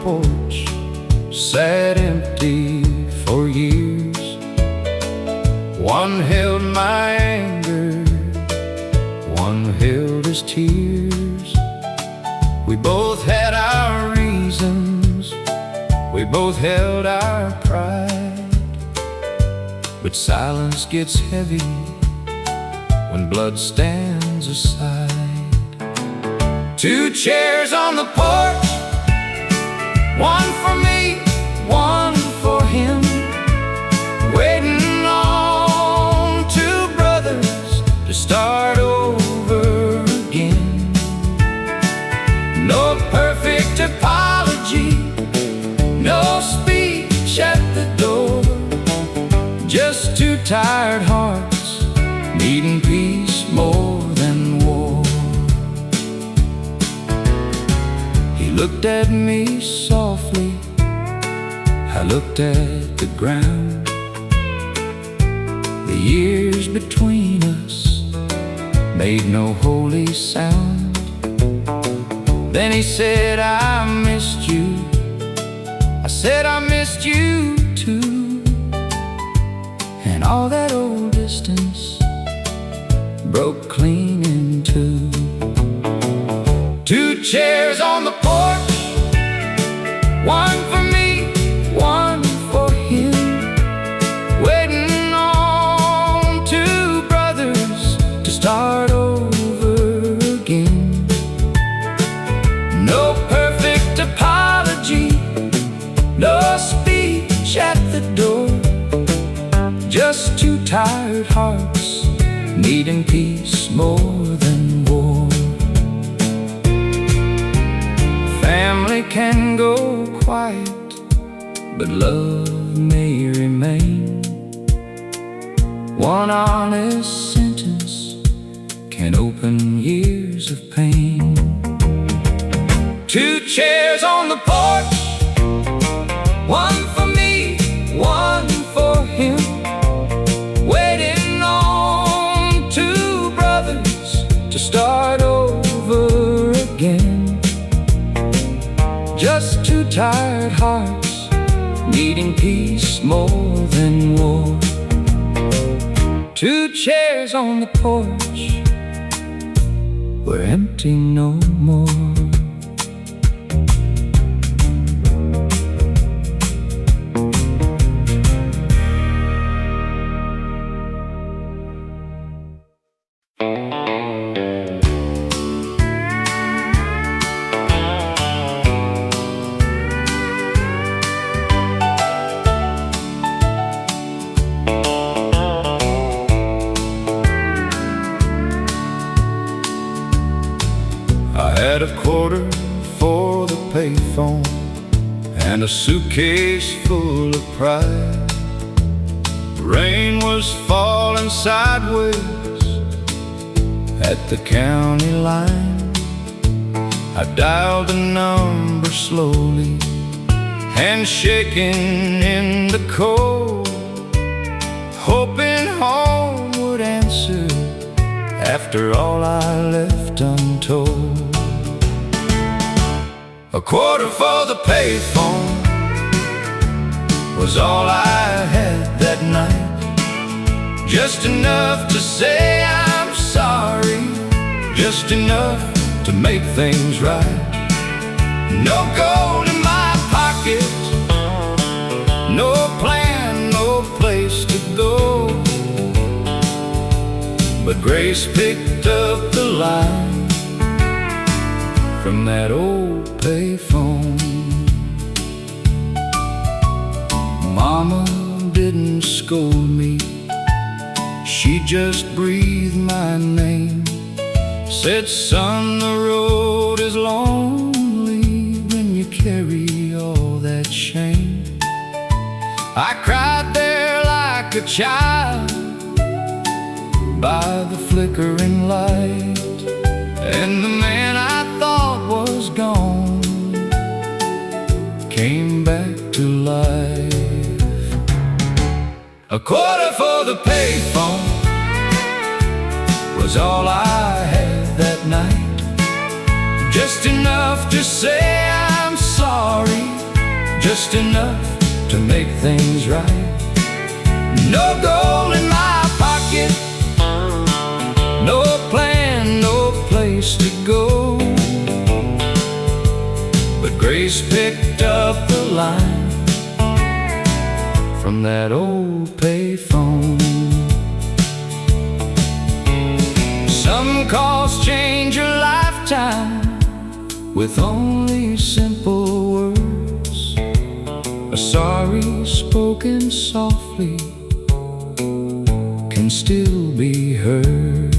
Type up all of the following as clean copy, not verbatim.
porch sat empty for years. One held my anger, one held his tears. We both had our reasons, we both held our pride. But silence gets heavy when blood stands aside. Two chairs on the porch, one for me, one for him, waiting on two brothers to start over again. No perfect apology, no speech at the door, just two tired hearts needing peace more than war. He looked at me softly, I looked at the ground. The years between us made no holy sound. Then he said, I missed you. I said, I missed you too. And all that old distance broke clean in two. Two chairs on the porch, one for me, one for him, waiting on two brothers to start over again. No perfect apology, no speech at the door, just two tired hearts needing peace more than war. Family can go quiet, but love may remain. One honest sentence can open years of pain. Two chairs on the porch, one for me, one for him, waiting on two brothers to start over again. Just two tired hearts needing peace more than war. Two chairs on the porch were empty no more. Had a quarter for the payphone and a suitcase full of pride. Rain was falling sideways at the county line. I dialed the number slowly, hands shaking in the cold, hoping home would answer after all I left untold. A quarter for the payphone was all I had that night. Just enough to say I'm sorry, just enough to make things right. No gold in my pocket, no plan, no place to go. But Grace picked up the line from that old payphone. Mama didn't scold me, she just breathed my name. Said, son, the road is lonely when you carry all that shame. I cried there like a child by the flickering light, and the man I thought was gone came back to life. A quarter for the payphone was all I had that night. Just enough to say I'm sorry, just enough to make things right. No gold in my pocket, no plan, no place to go, but Grace picked up the line from that old payphone. Some calls change your lifetime with only simple words. A sorry spoken softly can still be heard.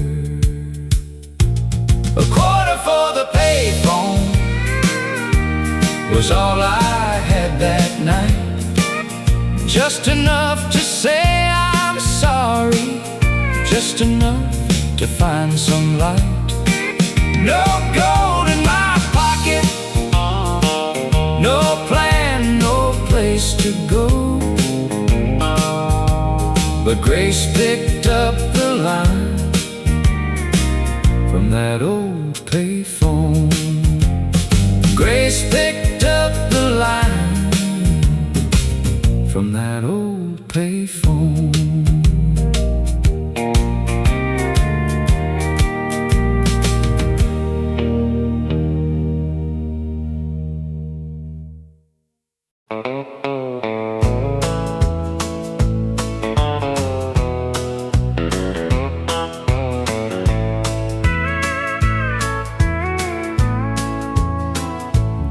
A quarter for the payphone was all I had that night, just enough to say I'm sorry, just enough to find some light. No gold in my pocket, no plan, no place to go, but Grace picked up the line from that old payphone. Grace picked up the line from that old payphone.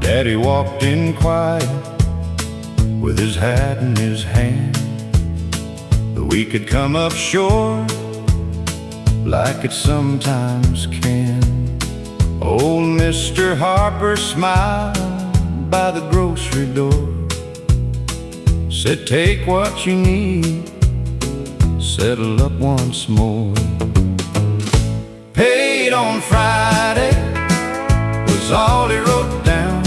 Daddy walked in quiet with his hat in his hand. The week had come up short like it sometimes can. Old Mr. Harper smiled by the grocery door, said take what you need, settle up once more. Paid on Friday was all he wrote down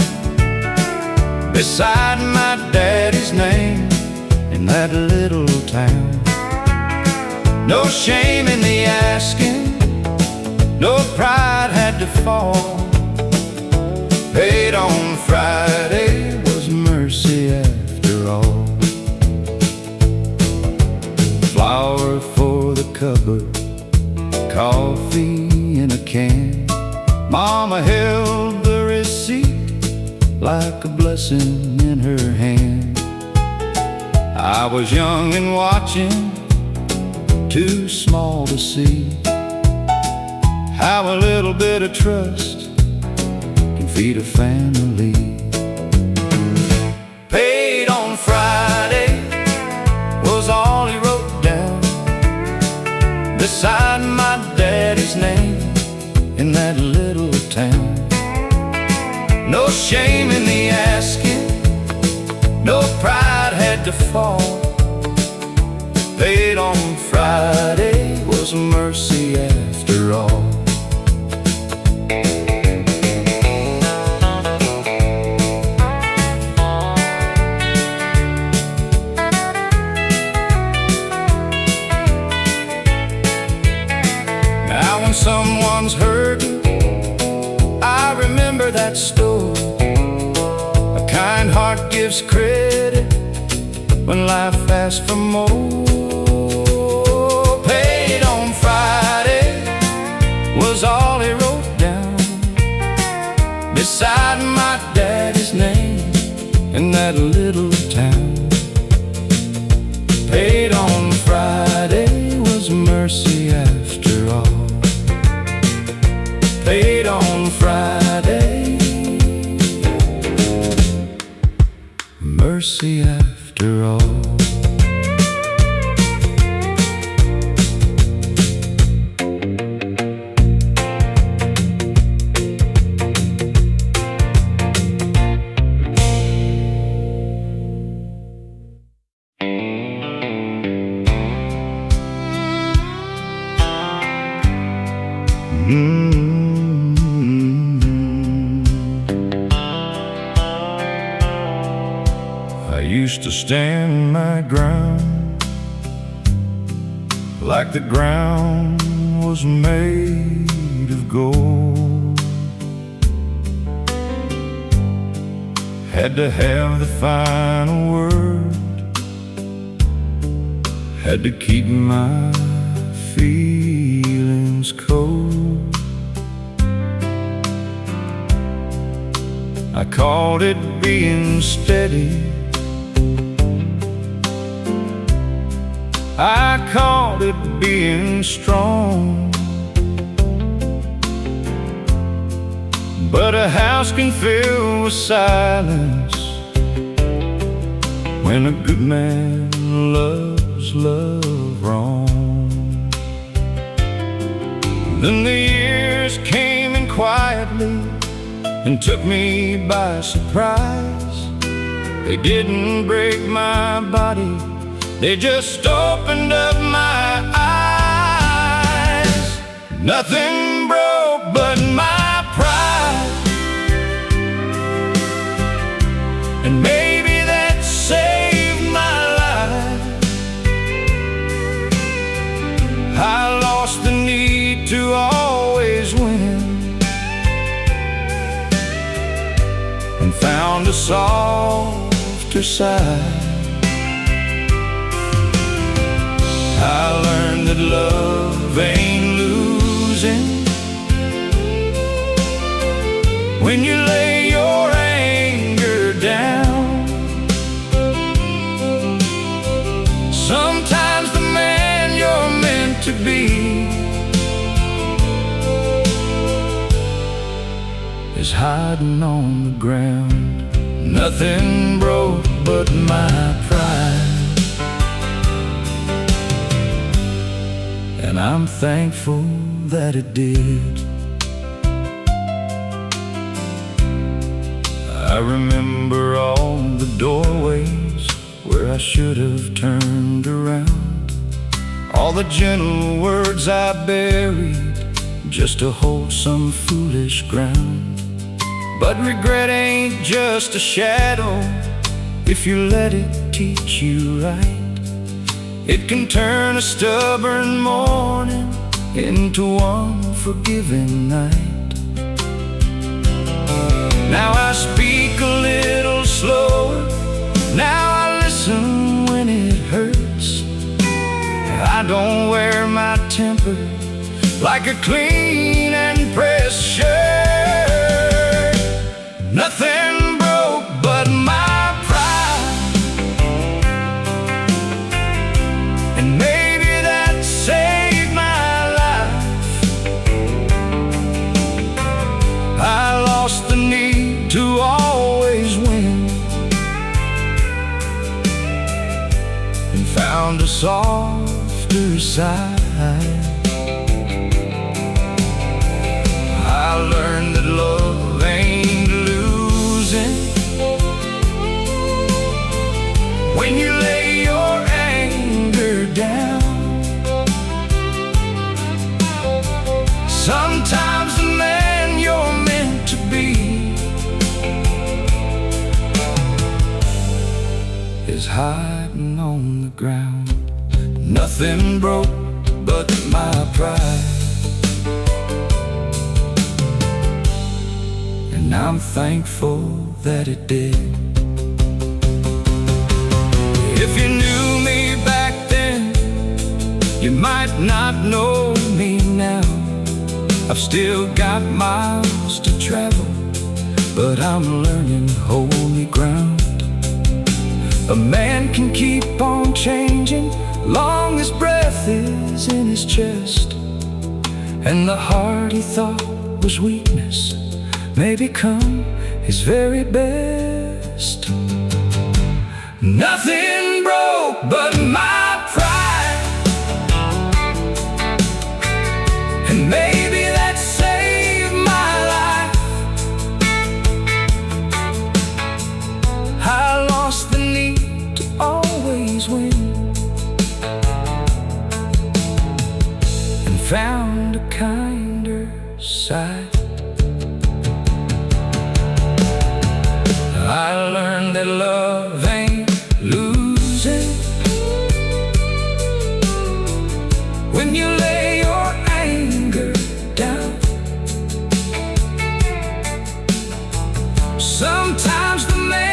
beside my daddy's name in that little town. No shame in the asking, no pride had to fall. Paid on Friday was mercy after all. Flour for the cupboard, coffee in a can. Mama held the receipt like a blessing in her hand. I was young and watching, too small to see how a little bit of trust can feed a family. Paid on Friday was all he wrote down beside my daddy's name in that little town. No shame in the asking, no pride had to fall. Paid on Friday was mercy after all. Now when someone's hurting, I remember that story. A kind heart gives credit when life asks for more. Paid on Friday was all he wrote down beside my daddy's name in that little town. Paid on Friday was mercy after all. Paid on Friday, mercy after all. I used to stand my ground like the ground was made of gold. had to have the final word, had to keep my feelings cold. I called it being steady, I called it being strong. But a house can fill with silence when a good man loves love wrong. Then the years came in quietly and took me by surprise. They didn't break my body, they just opened up my eyes. Nothing broke but my pride, and maybe that saved my life. I lost the need to always win and found a softer side. I learned that love ain't losing when you lay your anger down. Sometimes the man you're meant to be is hiding on the ground. Nothing broke but my pride, and I'm thankful that it did. I remember all the doorways where I should have turned around, all the gentle words I buried just to hold some foolish ground. But regret ain't just a shadow if you let it teach you right. It can turn a stubborn morning into one forgiving night. Now I speak a little slower, now I listen when it hurts. I don't wear my temper like a clean and pressed shirt. Nothing broke but my pride, and maybe that saved my life. I lost the need to always win and found a softer side. I learned that love ain't losing when you lay your anger down. Sometimes the man you're meant to be is hiding on the ground. Nothing broke but my pride, and I'm thankful that it did. If you knew me back then, you might not know me now. I've still got miles to travel, but I'm learning holy ground. A man can keep on changing long as breath is in his chest, and the heart he thought was weakness may become his very best. Nothing broke but my pride, and maybe that saved my life. I lost the need to always win and found a kinder side. I learned that love ain't losing when you lay your anger down. Sometimes the man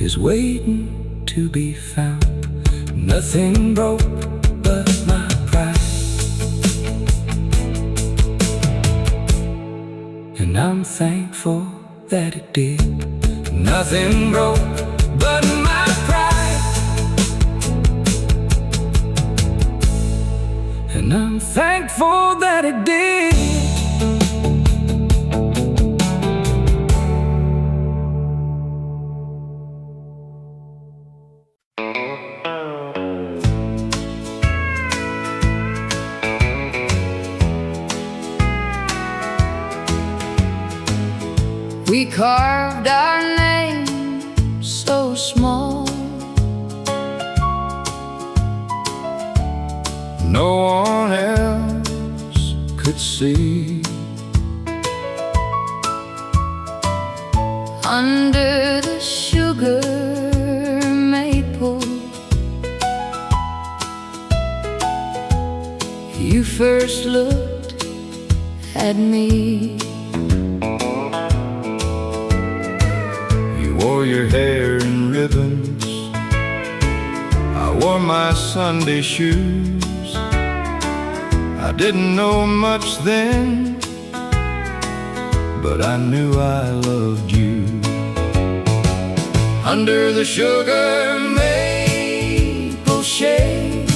is waiting to be found. Nothing broke but my pride, and I'm thankful that it did. Nothing broke but my pride, and I'm thankful that it did. We carved our name so small, no one else could see. under the sugar maple. You first looked at me. Wore your hair in ribbons, I wore my Sunday shoes. I didn't know much then, but I knew I loved you. Under the sugar maple shade,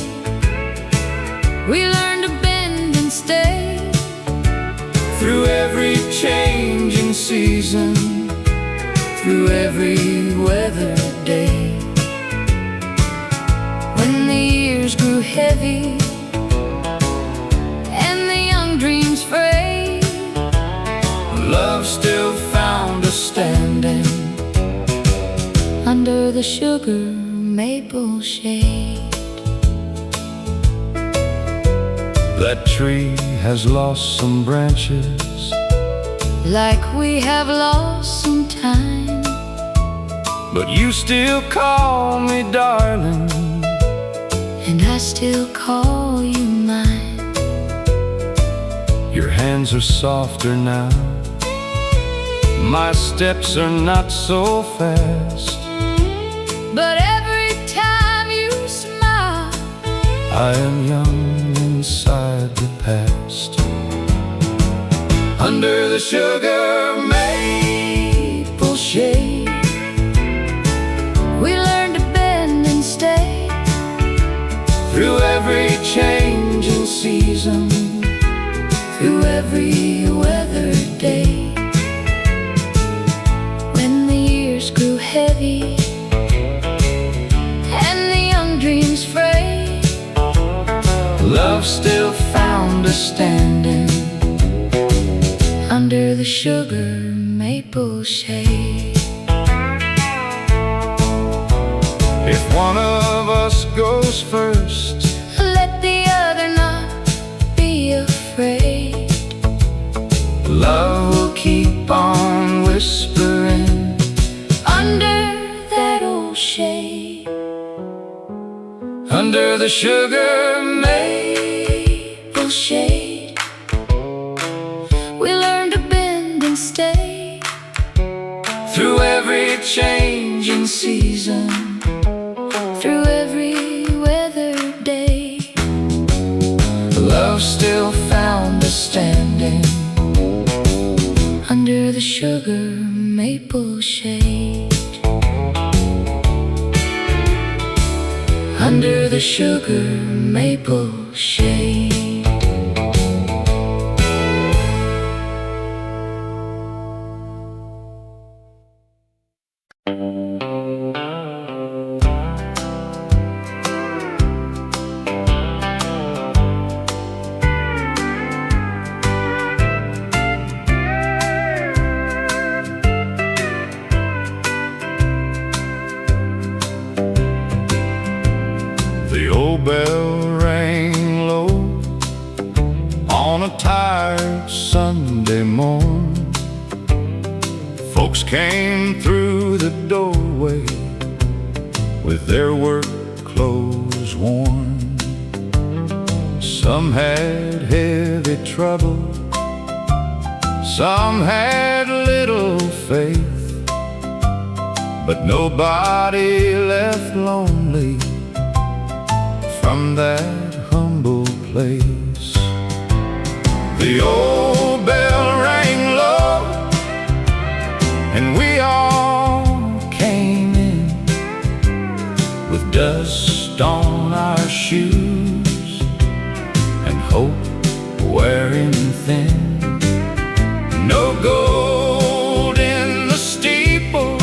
we learned to bend and stay through every changing season, through every weather day. When the years grew heavy and the young dreams frayed, love still found us standing under the sugar maple shade. That tree has lost some branches, like we have lost some time, but you still call me darling, and I still call you mine. Your hands are softer now, my steps are not so fast, but every time you smile, I am young inside the past. Under the sugar maple shade, we learned to bend and stay through every changing season, through every weather day. When the years grew heavy and the young dreams frayed, love still found us standing under the sugar maple shade. If one of us goes first, let the other not be afraid. love will keep on whispering under that old shade. Under the sugar Maple shade, we learned to bend and stay through every changing season, through every weather day. love still found us standing under the sugar maple shade. Under the sugar maple shade. The old bell rang low on a tired Sunday morn. Folks came through the doorway with their work clothes worn. Some had heavy trouble, some had little faith, but nobody left lonely from that humble place. The old bell rang low, and we all came in with dust on our shoes and hope wearing thin. No gold in the steeple,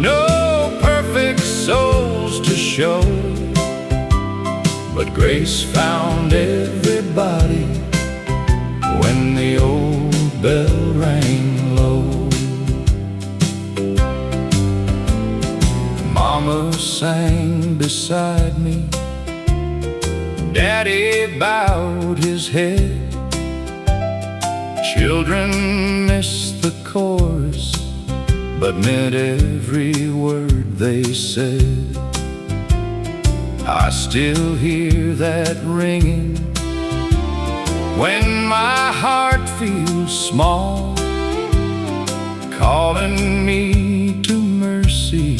no perfect souls to show, but grace found everybody when the old bell rang low. Mama sang beside me, Daddy bowed his head. Children missed the chorus, but meant every word they said. I still hear that ringing when my heart feels small, calling me to mercy,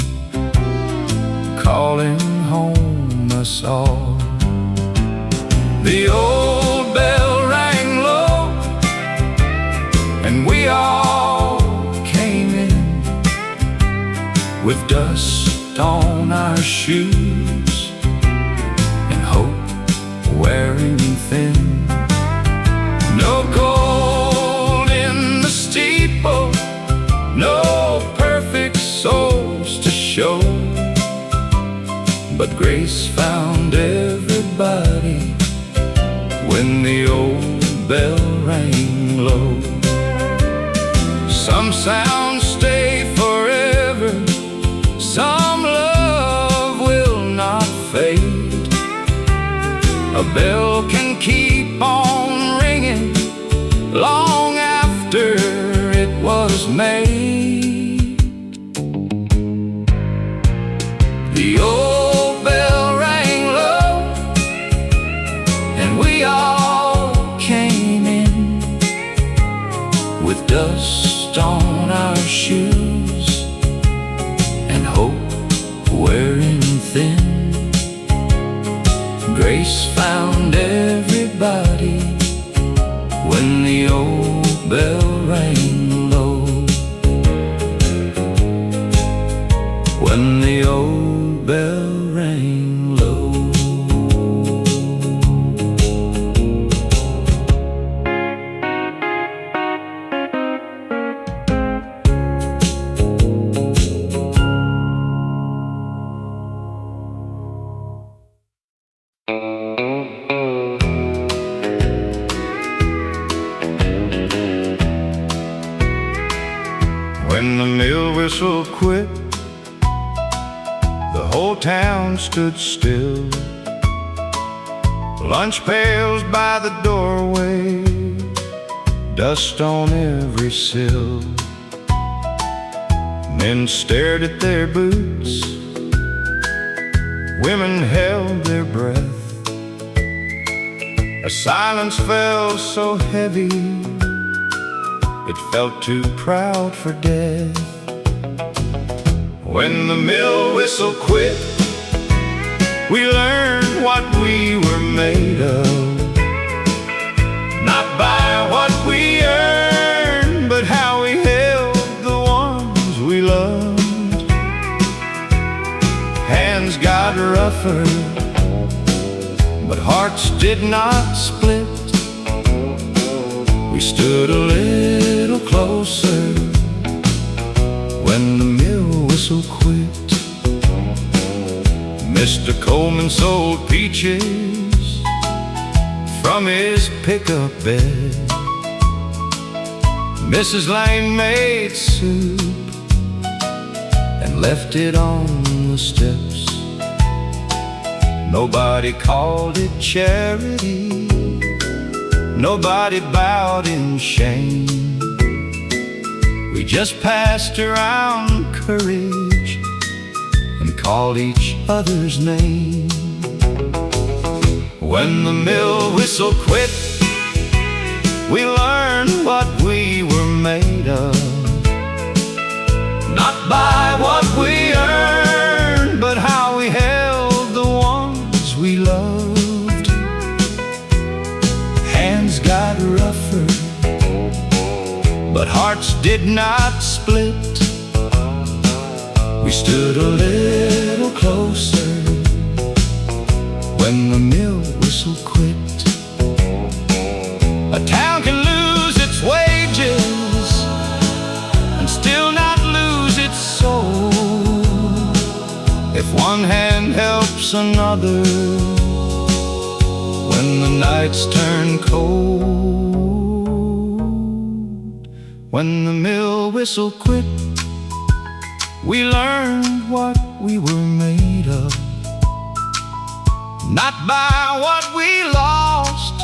calling home us all. The old bell rang low, and we all came in with dust on our shoes and hope wearing thin. No gold in the steeple, no perfect souls to show, but grace found everybody when the old bell rang low. Some sounds stay forever, some love will not fade. A bell can keep on ringing long after it was made. The old bell rang low, and we all came in with dust on our shoes and hope wearing thin. Grace found everybody when the old bell rang low. When the old bell rang low. When the mill whistle quit, the whole town stood still. Lunch pails by the doorway, dust on every sill. Men stared at their boots, women held their breath. A silence fell so heavy, it felt too proud for death. When the mill whistle quit, we learned what we were made of. Not by what we earned, but how we held the ones we loved. Hands got rougher, but hearts did not split. We stood a little closer when the mill whistle quit. Mr. Coleman sold peaches from his pickup bed. Mrs. Lane made soup and left it on the steps. Nobody called it charity, nobody bowed in shame. We just passed around courage and called each other's name. When the mill whistle quit, we learned what we were made of. Not by what we but hearts did not split. We stood a little closer when the mill whistle quit. A town can lose its wages and still not lose its soul if one hand helps another when the nights turn cold. When the mill whistle quit, we learned what we were made of, not by what we lost,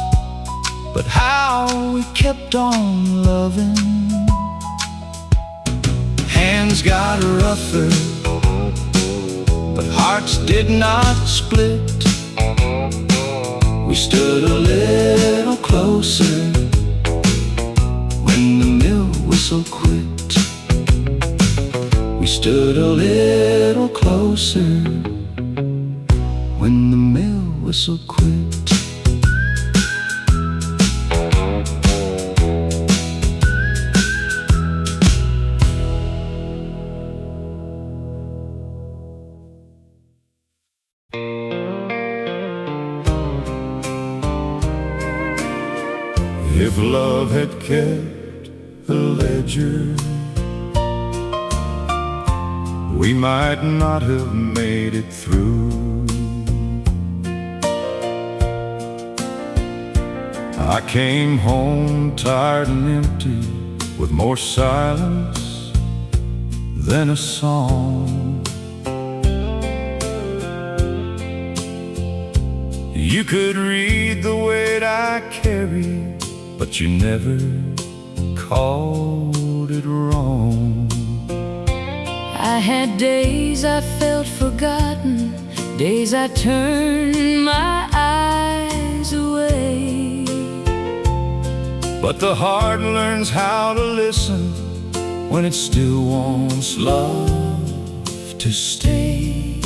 but how we kept on loving. Hands got rougher, but hearts did not split. We stood a little closer when the mill whistle quit. We stood a little closer when the mill whistle quit. If love had kept the ledger, we might not have made it through. I came home tired and empty, with more silence than a song. You could read the weight I carry, but you never called it wrong. I had days I felt forgotten, days I turned my eyes away. But the heart learns how to listen when it still wants love to stay.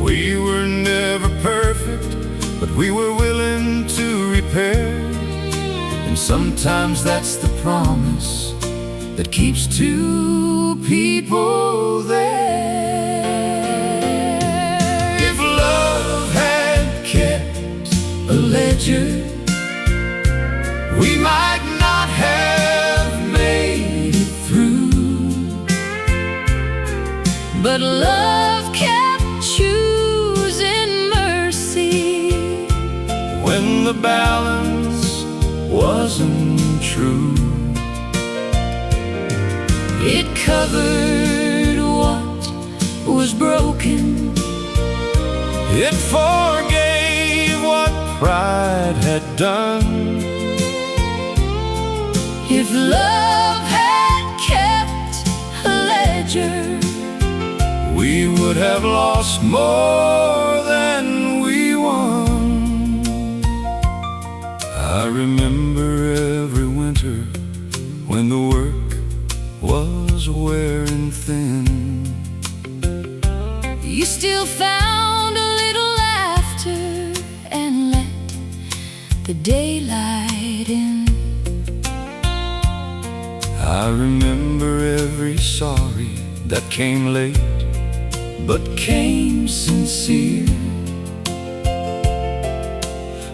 We were never perfect, but we were willing to repair. And sometimes that's the promise that keeps two people there. If love had kept a ledger, we might not have made it through. But love kept choosing mercy when the balance wasn't true. It covered what was broken. It forgave what pride had done. If love had kept a ledger, we would have lost more than we won. I remember every winter when the work was wearing thin. you still found a little laughter and let the daylight in. I remember every sorry that came late but came sincere.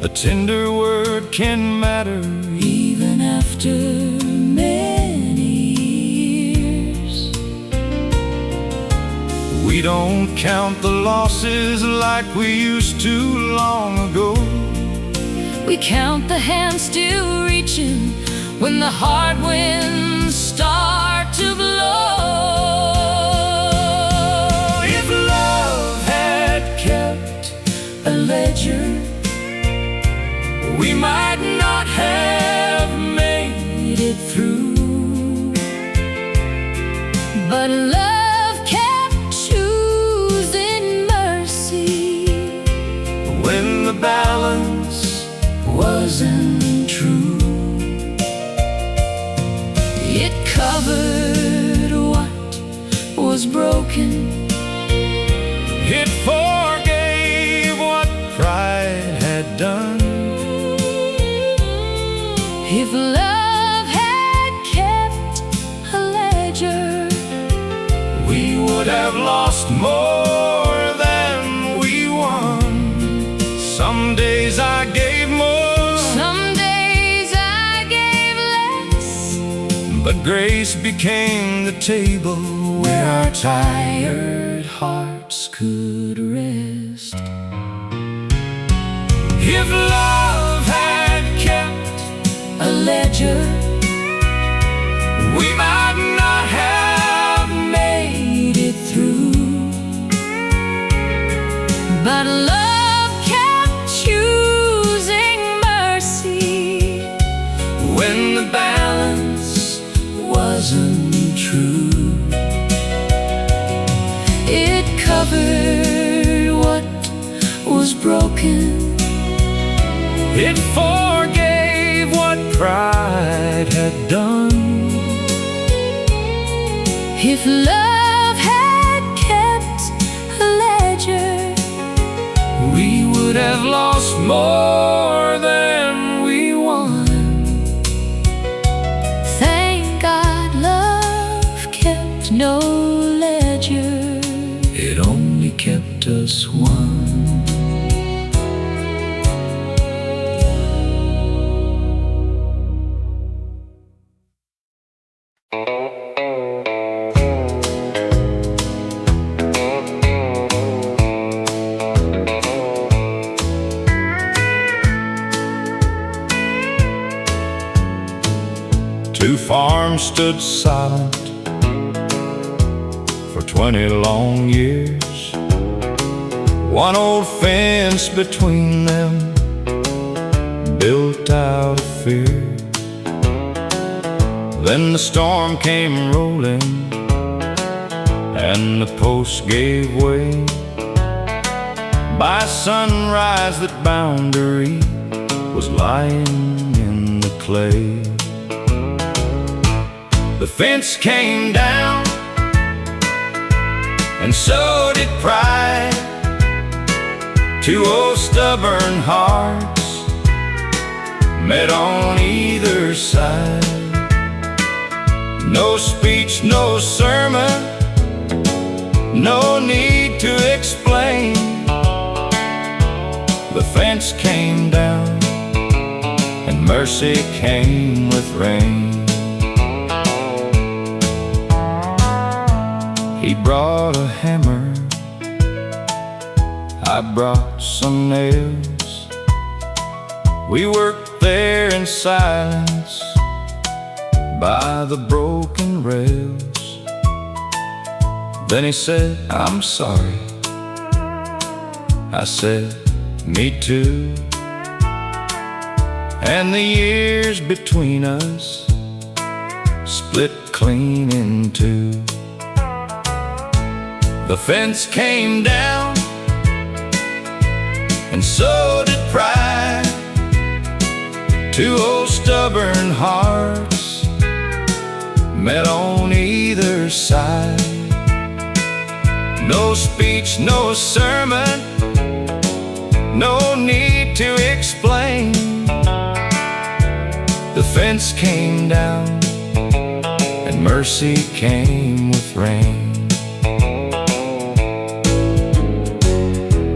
A tender word can matter Even after many years, we don't count the losses like we used to long ago. we count the hands still reaching when the hard winds start to blow. If love had kept A ledger, we might not have made it through. but love kept choosing mercy When the balance wasn't true. It covered but grace became the table where our tired hearts could rest. If love had kept a ledger, we might not have made it through, but love kept choosing mercy when the balance wasn't true. It covered what was broken, it forgave what pride had done. If love had kept a ledger, we would have lost more than we won. Thank God love kept no ledger. It only kept us one. Two farms stood silent for 20 long years, one old fence between them built out of fear. Then the storm came rolling and the post gave way. By sunrise that boundary was lying in the clay. The fence came down, and so did pride. Two old stubborn hearts met on either side. No speech, no sermon, no need to explain. The fence came down, and mercy came with rain. He brought a hammer, I brought some nails. We worked there in silence by the broken rails. Then he said, "I'm sorry." I said, "Me too." And the years between us split clean in two. The fence came down, and so did pride. Two old stubborn hearts met on either side. No speech, no sermon, no need to explain. The fence came down, and mercy came with rain.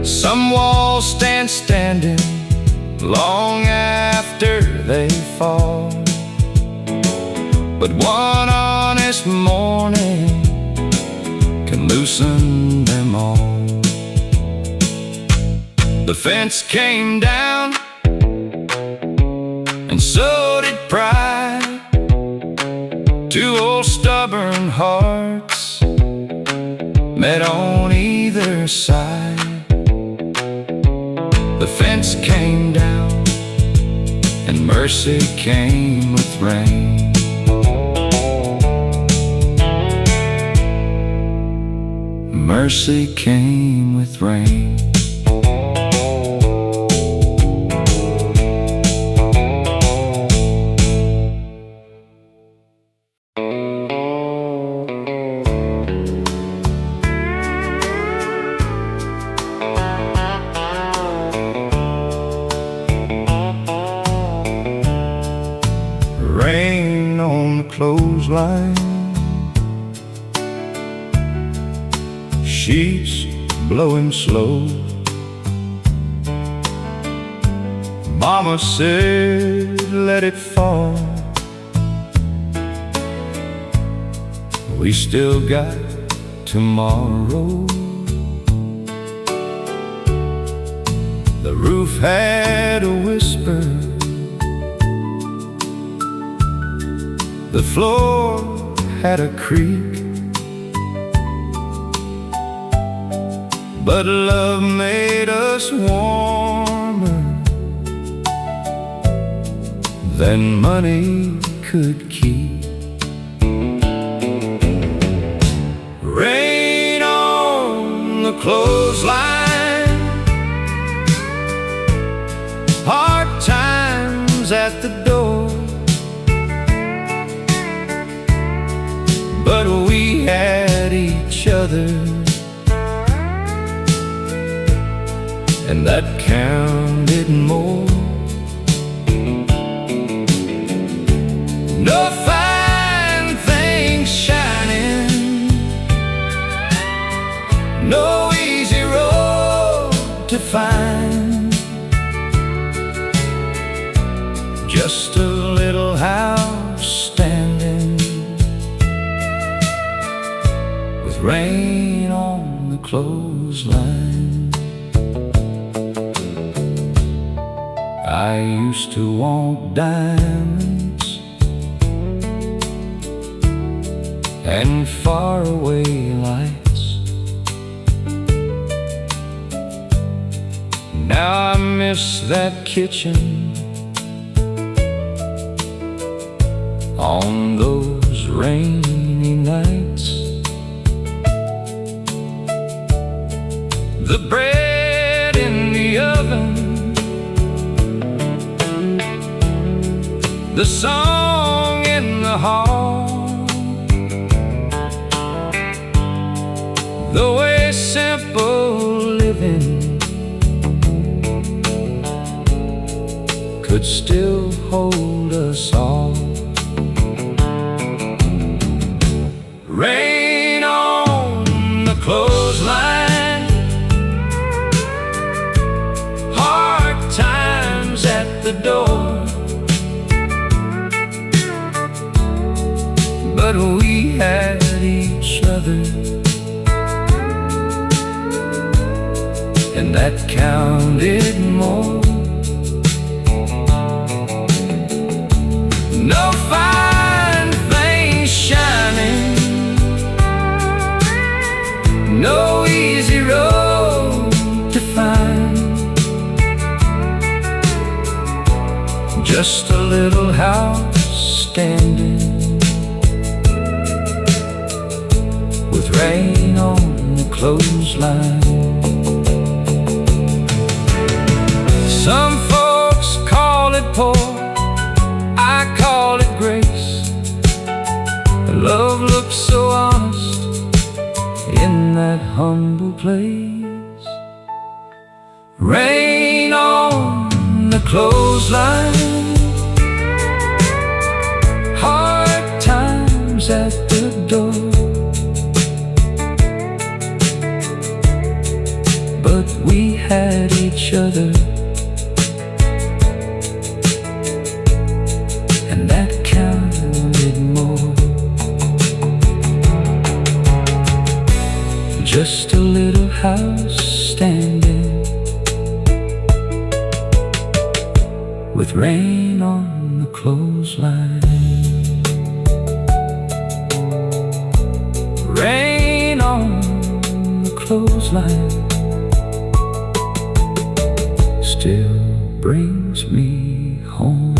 Some walls stand standing long after they fall, but one honest morning can loosen them all. The fence came down, and so did pride. Two old stubborn hearts met on either side. The fence came down, and mercy came with rain. Mercy came with rain. Rain on the clothesline, sheets blowing slow. Mama said, let it fall. we still got tomorrow. The roof had a whisper, the floor had a creak, but love made us warmer than money could keep. Rain on the clothesline, hard times at the door, but we had each other, and that counted more. No fine things shining, no easy road to find, just a little house standing with rain on the clothesline. I used to want diamonds and faraway lights. Now I miss that kitchen on those rainy nights. The bread in the oven, the song in the hall, the way simple living could still hold us all. Rain on the clothesline, hard times at the door, but we had each other, and that counted more. No fine things shining, no easy road to find, just a little house standing with rain on the clothesline. Some folks call it poor, I call it grace. Love looks so honest in that humble place. Rain on the clothesline, hard times at the door, but we had each other, and that counted more. Just a little house standing with rain on the clothesline. Rain on the clothesline still brings me home.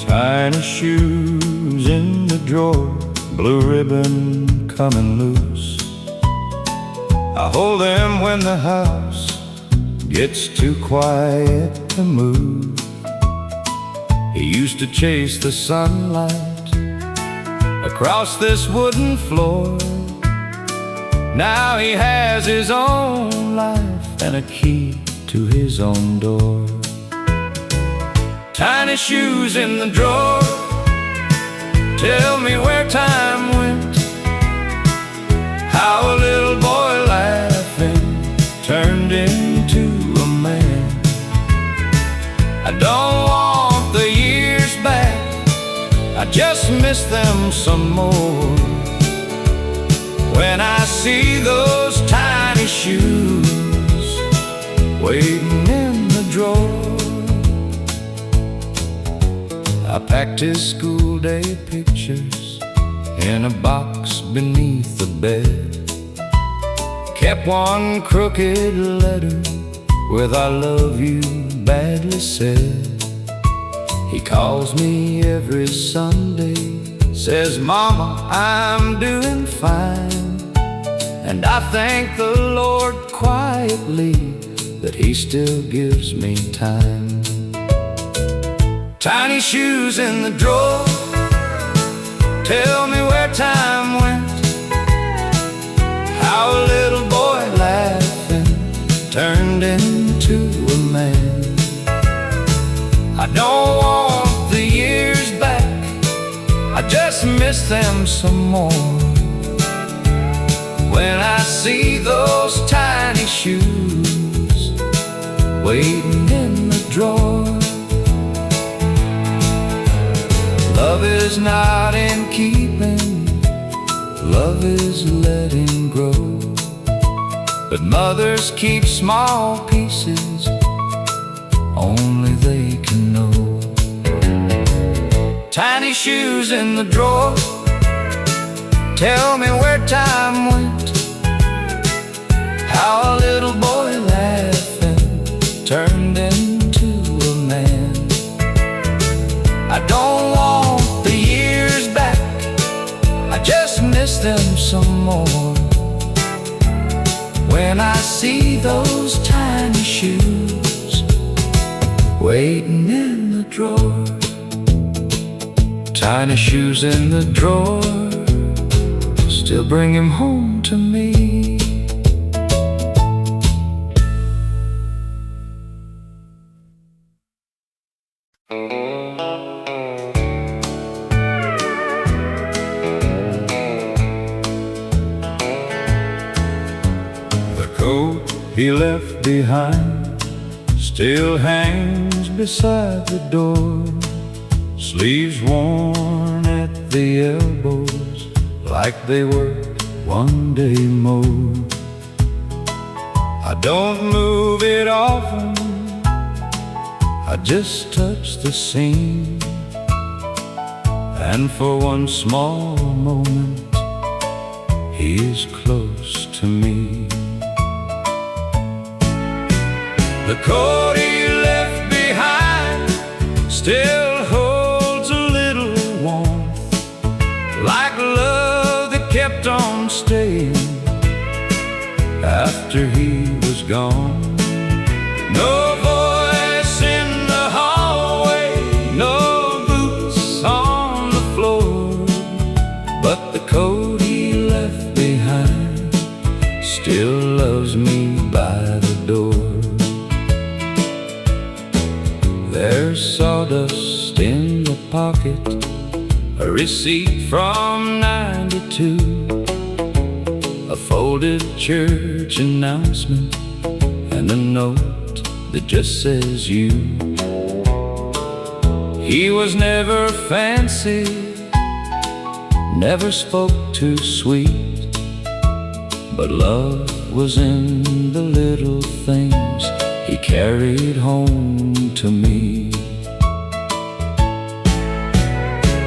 Tiny shoes in the drawer, blue ribbon coming loose. I hold them when the house gets too quiet to move. He used to chase the sunlight across this wooden floor. Now he has his own life and a key to his own door. Tiny shoes in the drawer, tell me where time went. How a little boy laughing turned into a man. I don't want the years back, I just miss them some more. When I see those tiny shoes waiting in the drawer. I packed his school day pictures in a box beneath the bed. Kept one crooked letter with I love you badly said. He calls me every Sunday, says, Mama, I'm doing fine. And I thank the Lord quietly that He still gives me time. Tiny shoes in the drawer, tell me where time went. How a little boy laughing turned into a man. I don't want the years back, I just miss them some more. When I see those tiny shoes waiting in the drawer. Love is not in keeping, love is letting grow. But mothers keep small pieces, only they can know. Tiny shoes in the drawer, tell me where time went. How a little boy laughing turned into a man. I don't want the years back, I just miss them some more. When I see those tiny shoes waiting in the drawer. Tiny shoes in the drawer still bring him home to me. He left behind still hangs beside the door. Sleeves worn at the elbows like they were one day mowed. I don't move it often, I just touch the seam. And for one small moment he is close to me. The coat he left behind still holds a little warmth, like love that kept on staying after he was gone. No voice in the hallway, no boots on the floor, but the coat he left behind still loves me by the door. There's sawdust in the pocket, a receipt from '92, a folded church announcement, and a note that just says you. He was never fancy, never spoke too sweet, but love was in the little things he carried home to me.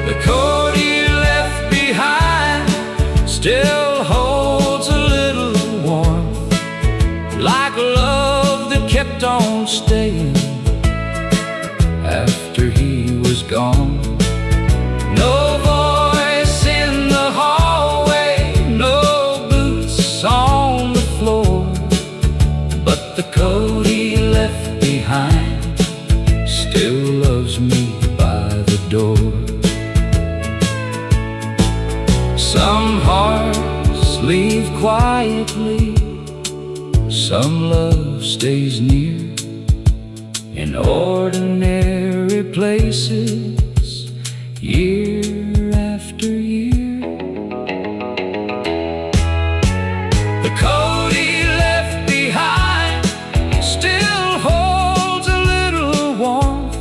The coat he left behind still holds a little warmth, like love that kept on staying after he was gone. No voice in the hallway, no boots on the floor, but the coat he left behind still loves me by the door. Some hearts leave quietly, Some love stays near in ordinary places, year after year. The coat he left behind still holds a little warmth,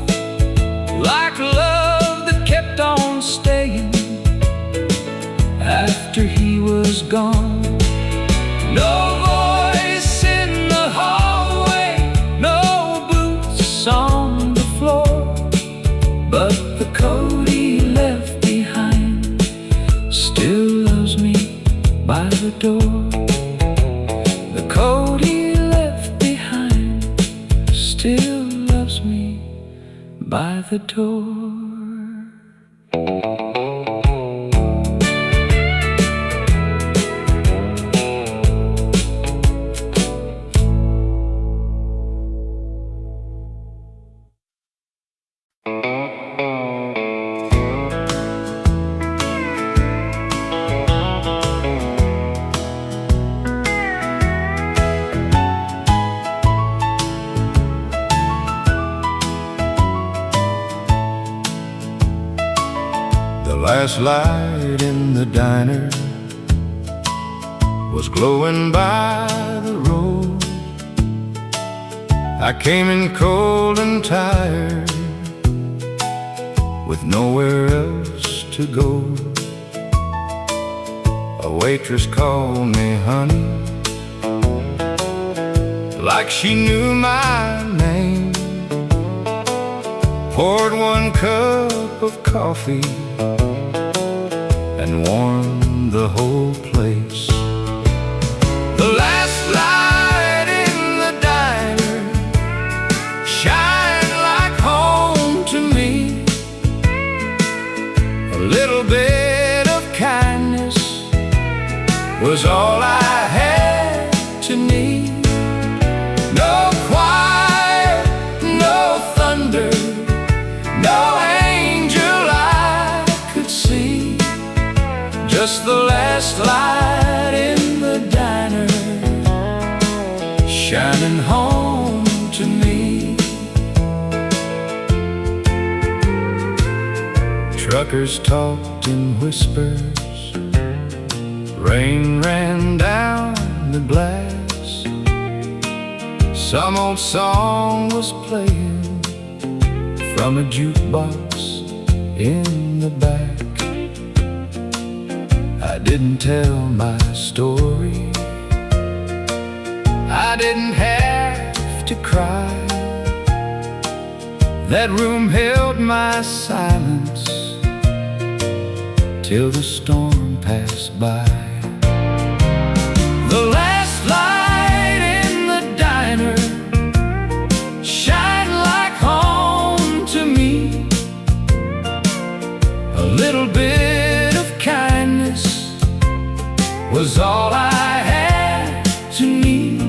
like love that kept on staying after he was gone. No voice in the hallway, no boots on the floor, but the coat he left behind still loves me by the door. The coat he left behind still loves me by the door. Last light in the diner was glowing by the road. I came in cold and tired, with nowhere else to go. A waitress called me honey, like she knew my name. Poured one cup of coffee and warmed the whole place. The last light in the diner shined like home to me. A little bit of kindness was all I had to need. No choir, no thunder, no angel I could see, just the last light in the diner shining home to me. Truckers talked in whispers, rain ran down the glass. Some old song was playing from a jukebox in the back. I didn't tell my story, I didn't have to cry. That room held my silence till the storm passed by. The last light in the diner shined like home to me. A little bit of kindness was all I had to need.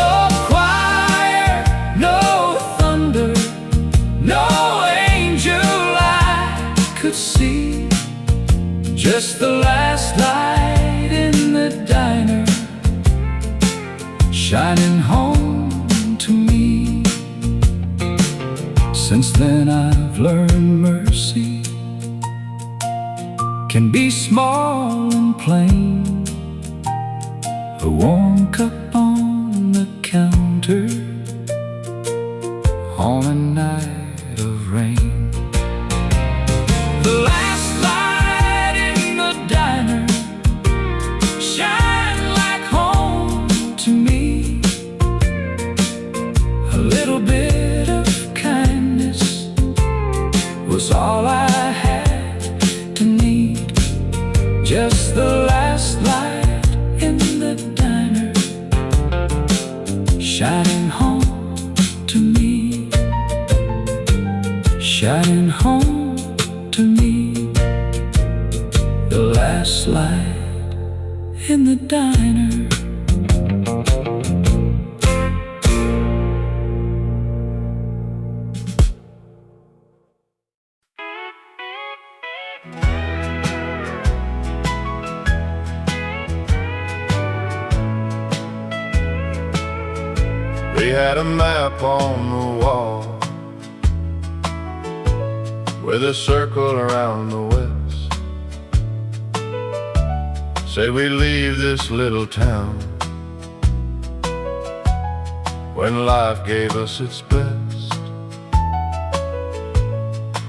No choir, no thunder, no angel I could see, just the last light in the diner shining home to me. Since then I've learned mercy can be small and plain. A warm cup on the counter on a night of rain. The last light in the diner shined like home to me. A little bit of kindness was all I had to need, just the last light in the diner shining home to me, shining home to me. The last light in the diner. They had a map on the wall with a circle around the west. Say we leave this little town when life gave us its best.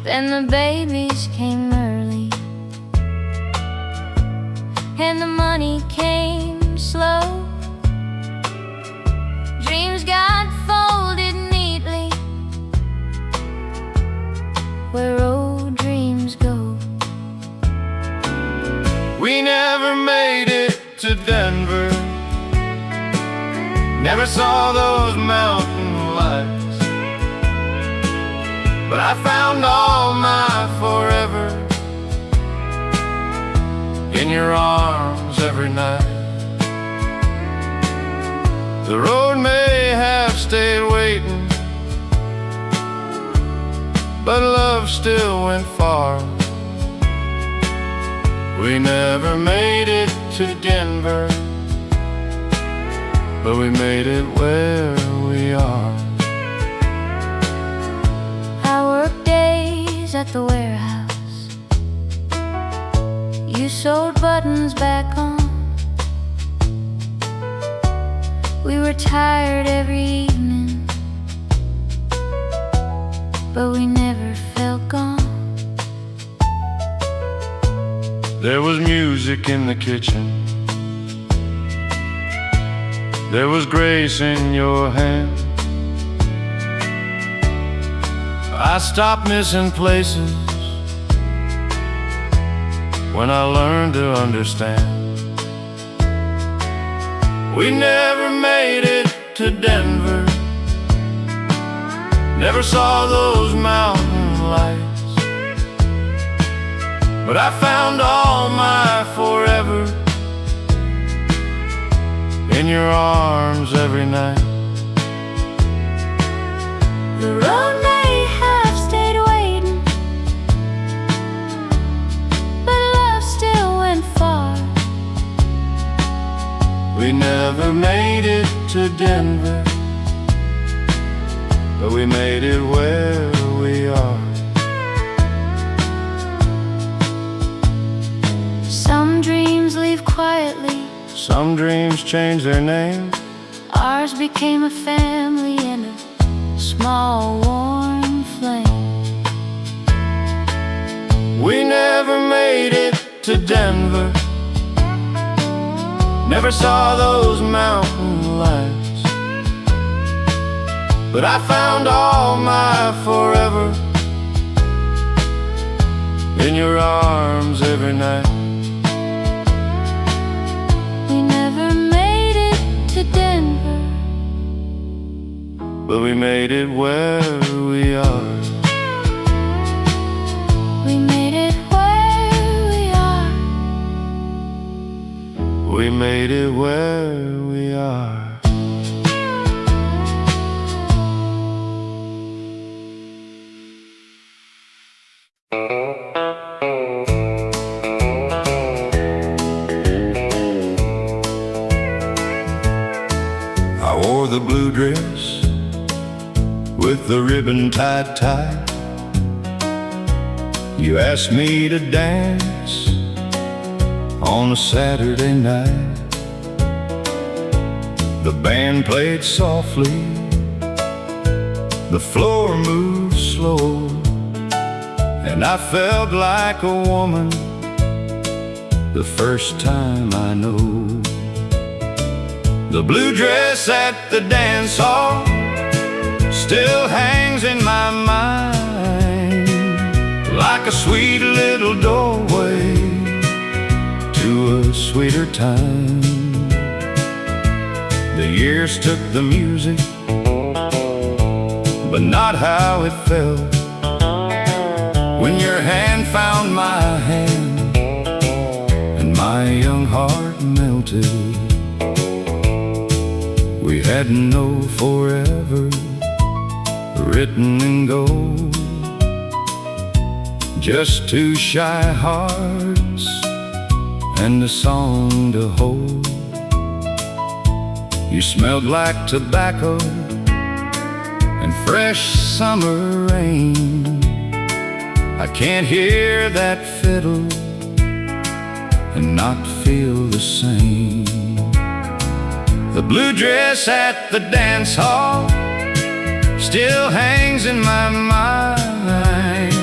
Then the babies came early, and the money came slow. Dreams got folded neatly where old dreams go. We never made it to Denver, never saw those mountain lights, but I found all my forever in your arms every night. The road may have stayed waiting, but love still went far. We never made it to Denver, but we made it where we are. I worked days at the warehouse, you sewed buttons back on. We were tired every evening, but we never felt gone. There was music in the kitchen, there was grace in your hand. I stopped missing places when I learned to understand. We never made it to Denver, never saw those mountain lights, but I found all my forever in your arms every night. The road may have stayed waiting, but love still went far. We never made it to Denver, but we made it where we are. Some dreams leave quietly, Some dreams change their name. ours became a family and a small warm flame. We never made it to Denver, never saw those mountain lights, but I found all my forever in your arms every night. We never made it to Denver, but we made it where we are. we made it where we are. We made it where we are. I wore the blue dress with the ribbon tied tight. You asked me to dance on a Saturday night. The band played softly, the floor moved slow, and I felt like a woman the first time I know. The blue dress at the dance hall still hangs in my mind like a sweet little doorway to a sweeter time. The years took the music, but not how it felt when your hand found my hand and my young heart melted. We had no forever written in gold, just two shy hearts and a song to hold. You smelled like tobacco and fresh summer rain. I can't hear that fiddle and not feel the same. The blue dress at the dance hall still hangs in my mind,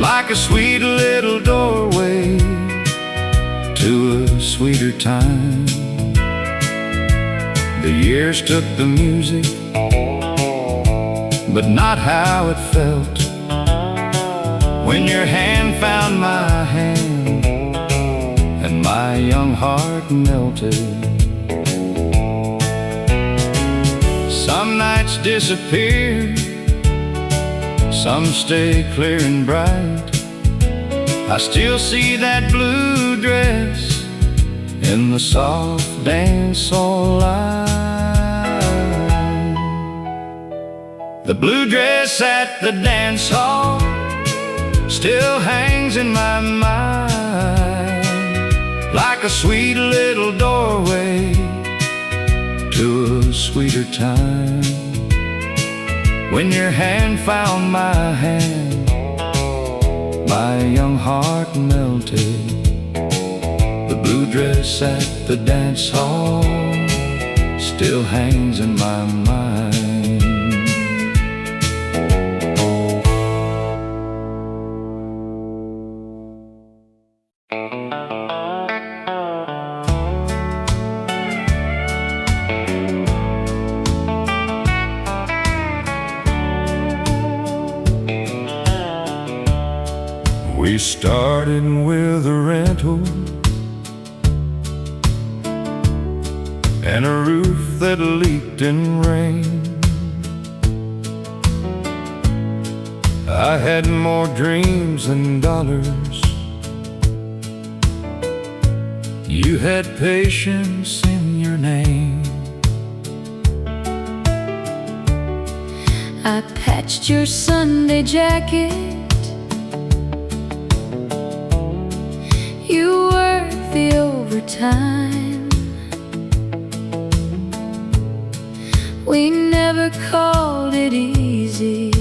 like a sweet little doorway to a sweeter time. The years took the music, but not how it felt when your hand found my hand and my young heart melted. Some nights disappear, some stay clear and bright. I still see that blue dress in the soft dance hall light. The blue dress at the dance hall still hangs in my mind, like a sweet little doorway to a sweeter time. When your hand found my hand, my young heart melted. The blue dress at the dance hall still hangs in my mind. We started with a rental and a roof that leaked in rain. I had more dreams than dollars. You had patience in your name. I patched your Sunday jacket. You worked the overtime. We never called it easy,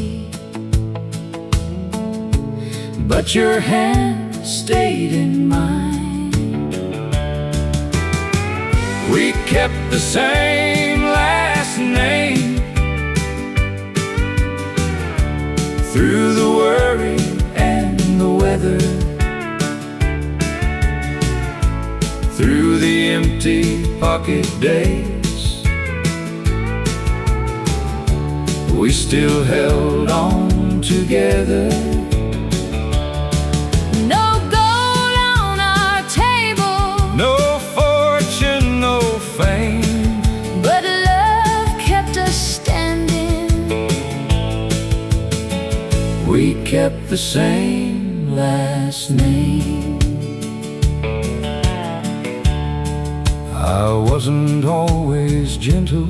but your hand stayed in mine. We kept the same last name through the worry and the weather, through the empty pocket days. We still held on together. no gold on our table, No fortune, no fame, but love kept us standing. we kept the same last name. I wasn't always gentle.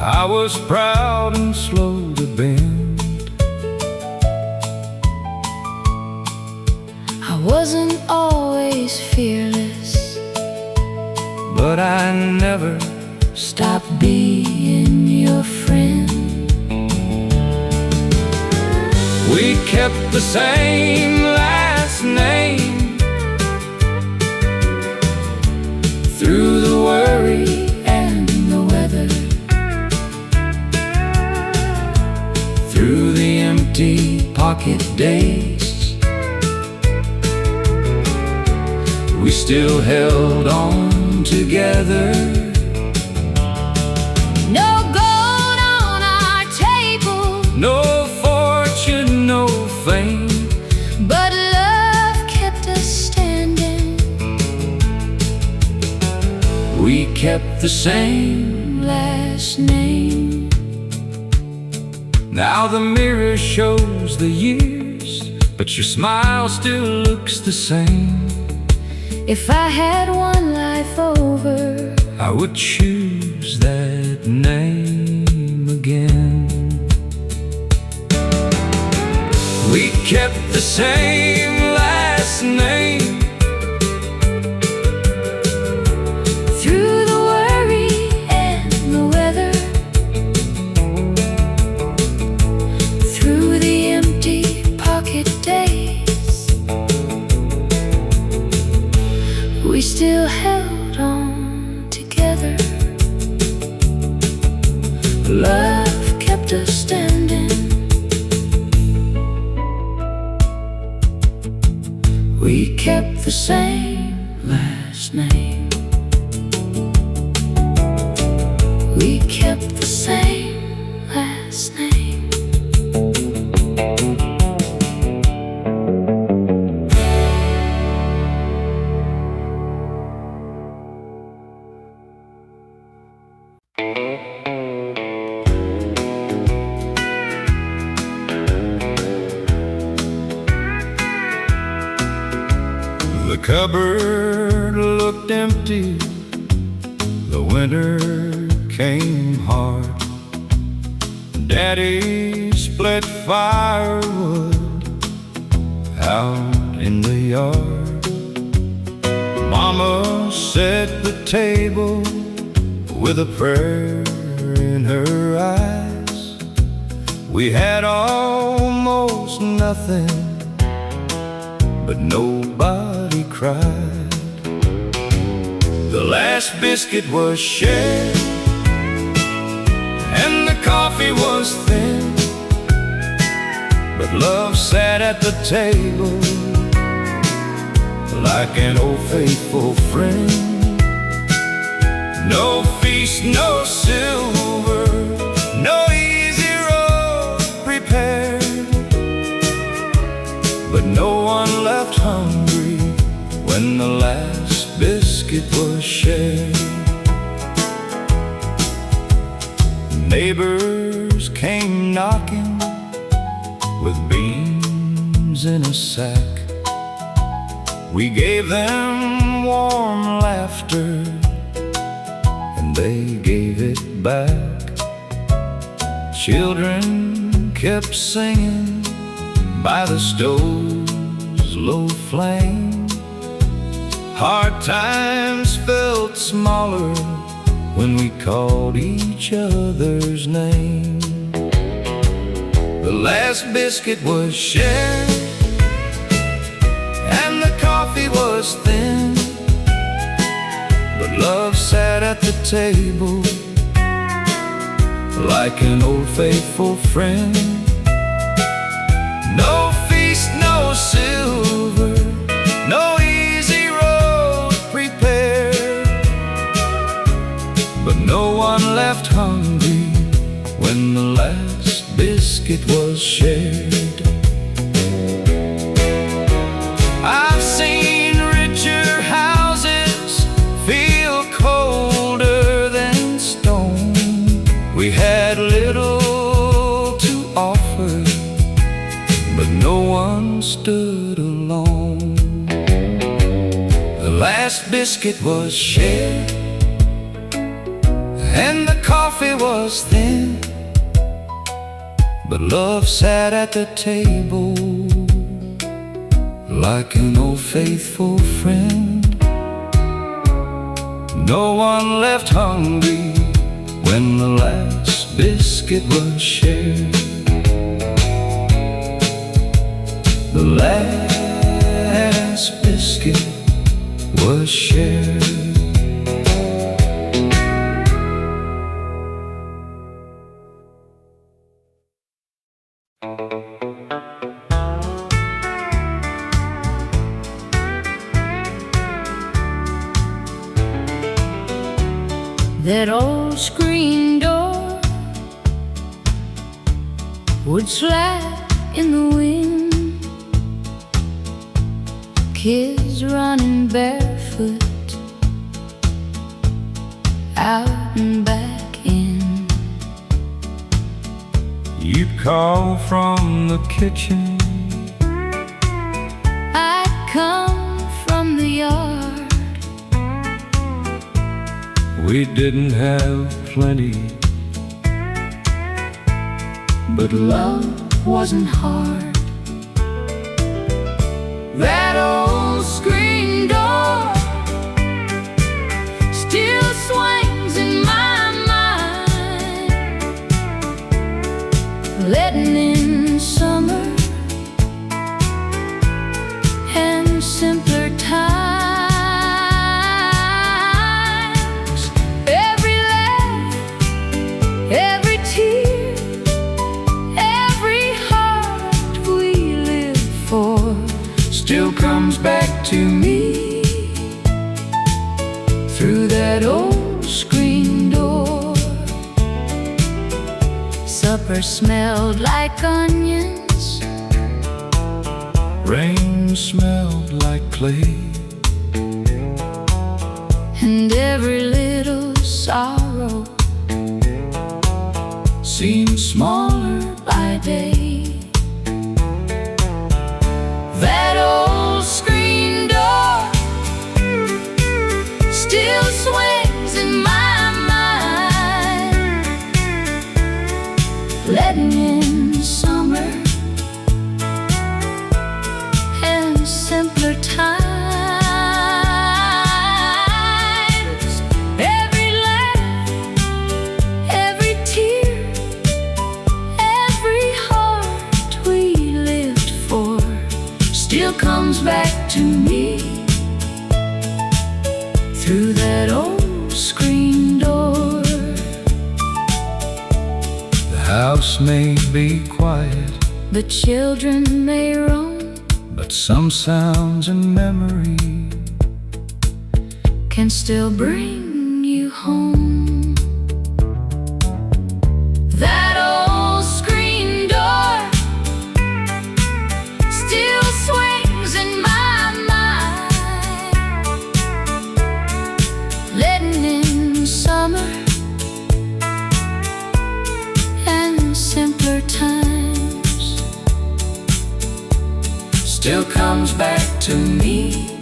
I was proud and slow to bend. I wasn't always fearless, but I never stopped being your friend. We kept the same last name through the worry and the weather, through the empty pocket days. We still held on together. No gold on our table, No fortune, no fame, but love kept us standing. we kept the same Last name. Now the mirror shows the years, but your smile still looks the same. If I had one life over, I would choose that name again. We kept the same last name through the worry and the weather, Love kept us standing. We kept the same last name. We kept the same last name. The cupboard looked empty. The winter came hard. Daddy split firewood out in the yard. Mama set the table with a prayer in her eyes. We had almost nothing, but nobody cried. The last biscuit was shared, and the coffee was thin, but love sat at the table like an old faithful friend. No feast, no silver, no easy road prepared, but no one left hungry when the last biscuit was shared. Neighbors came knocking with beans in a sack. We gave them warm laughter, and they gave it back. Children kept singing by the stove's low flame. Hard times felt smaller when we called each other's name. The last biscuit was shared, and the coffee was thin, but love sat at the table like an old faithful friend. No feast, no silver, no easy road prepared, but no one left hungry when the last biscuit was shared. I've seen richer houses feel colder than stone. We had little to offer, but no one stood alone. The last biscuit was shared, and the coffee was thin, but love sat at the table like an old faithful friend. No one left hungry when the last biscuit was shared. The last biscuit was shared. That old screen door would slap in the wind. Kids running barefoot out and back in. You'd call from the kitchen, I'd come from the yard. we didn't have plenty, but Love wasn't hard. That old screen door still swings in my mind, letting in summer and simpler times. Every screen door. Supper smelled like onions. Rain smelled like clay. And every little sorrow Seemed smaller by day. That old screen door still swings in my mind, letting in summer and simpler times. Every laugh, every tear, every heart we lived for still comes back to me through that old screen door. The house may be quiet, The children may roam, but some sounds and memory can still bring you home. That old screen door still swings in my mind, letting in summer and simpler times. Still comes back to me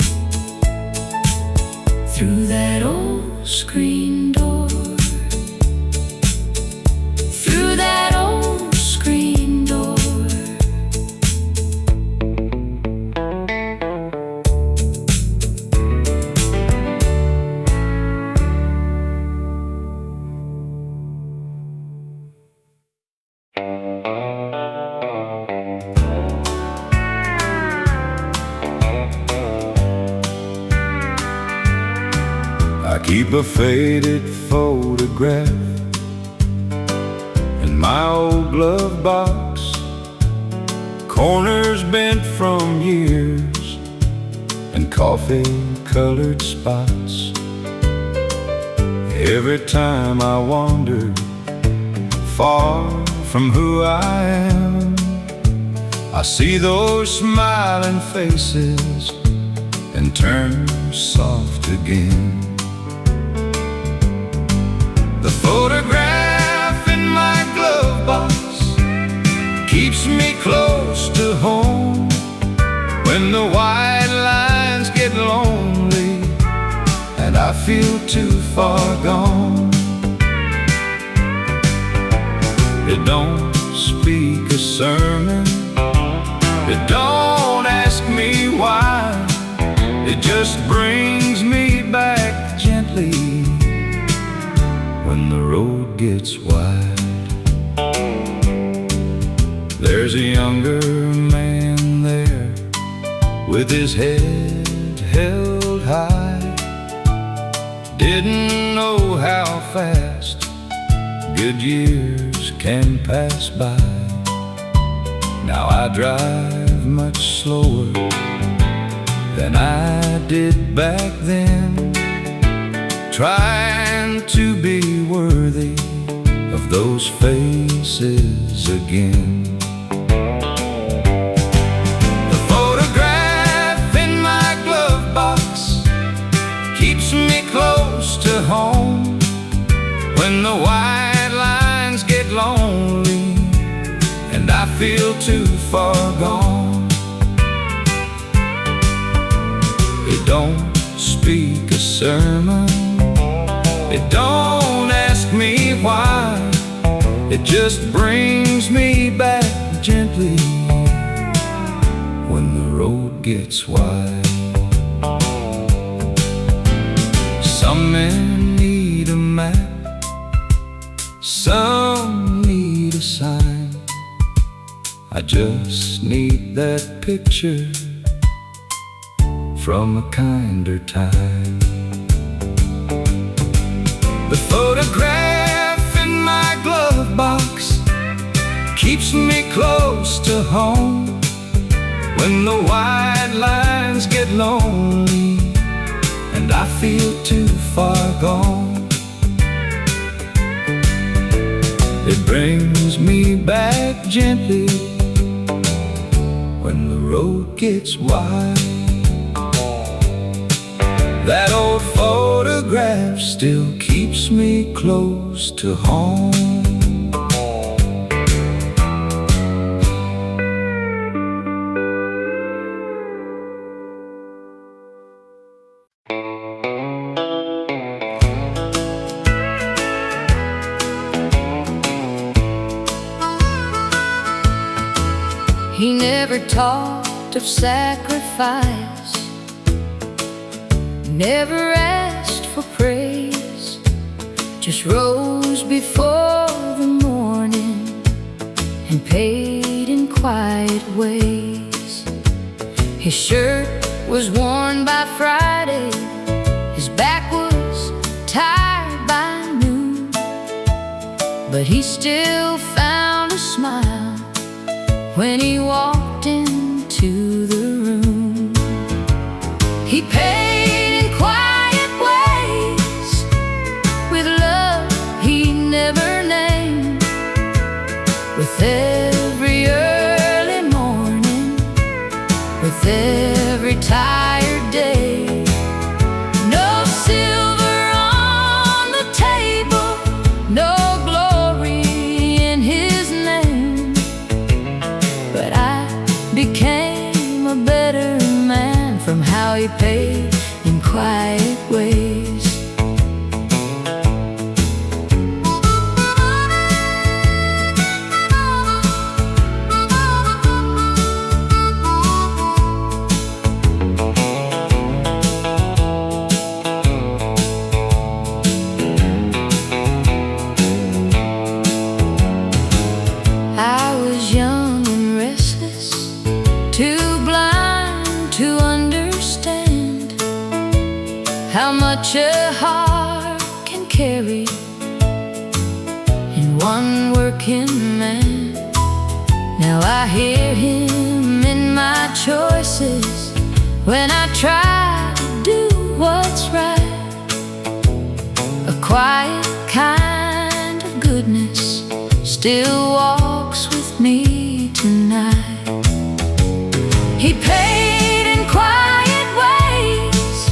through that old screen door. Through that old screen door. I keep a faded photograph in my old glove box, corners bent from years and coffee-colored spots. Every time I wander far from who I am, I see those smiling faces and turn soft again. The photograph in my glove box keeps me close to home when the white lines get lonely and I feel too far gone. It don't speak a sermon, it don't ask me why, it just brings me back gently when the road gets wide. There's a younger man there with his head held high. Didn't know how fast good years can pass by. Now I drive much slower than I did back then, trying to be worthy of those faces again. The photograph in my glove box keeps me close to home when the white lines get lonely and I feel too far gone. It don't speak a sermon, it don't ask me why, it just brings me back gently when the road gets wide. Some men need a map, some need a sign. I just need that picture from a kinder time. The photograph in my glove box keeps me close to home when the white lines get lonely and I feel too far gone. gently when the road gets wide. That old photograph still keeps me close to home. He never talked of sacrifice, never asked for praise, just rose before the morning and paid in quiet ways. His shirt was worn by Friday, his back was tired by noon, but he still found a smile when he walked into the room. He paid in quiet ways, with love he never named, with every early morning, with every tired day. No silver on the table, no glory in his name, but I became a better man from how he paid in quiet ways. I was young and restless, too blind to understand how much a heart can carry in one working man. Now I hear him in my choices when I try to do what's right. A quiet kind of goodness still walks with me tonight. He paid in quiet ways,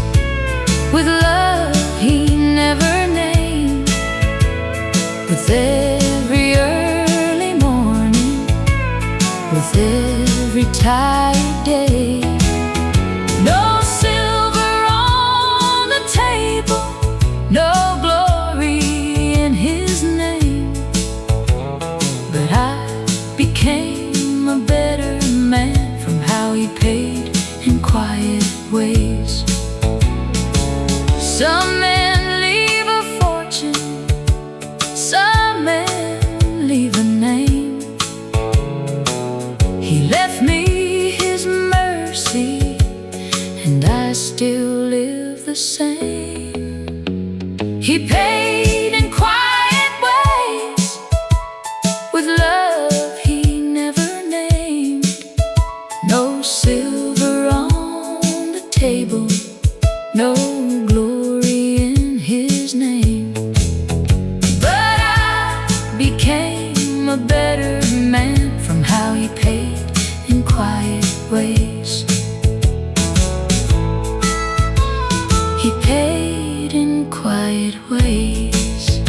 with love he never named, with every early morning, with every tired day. No silver on the table, no glory in his name, but I became a better man from how he paid in quiet ways. Some men leave a fortune, some men leave a name. He left me his mercy, and I still live the same. He paid in quiet ways, with love he never named. No silver on the table, no glory in his name, but I became a better man from how he paid in quiet ways. He paid in quiet ways.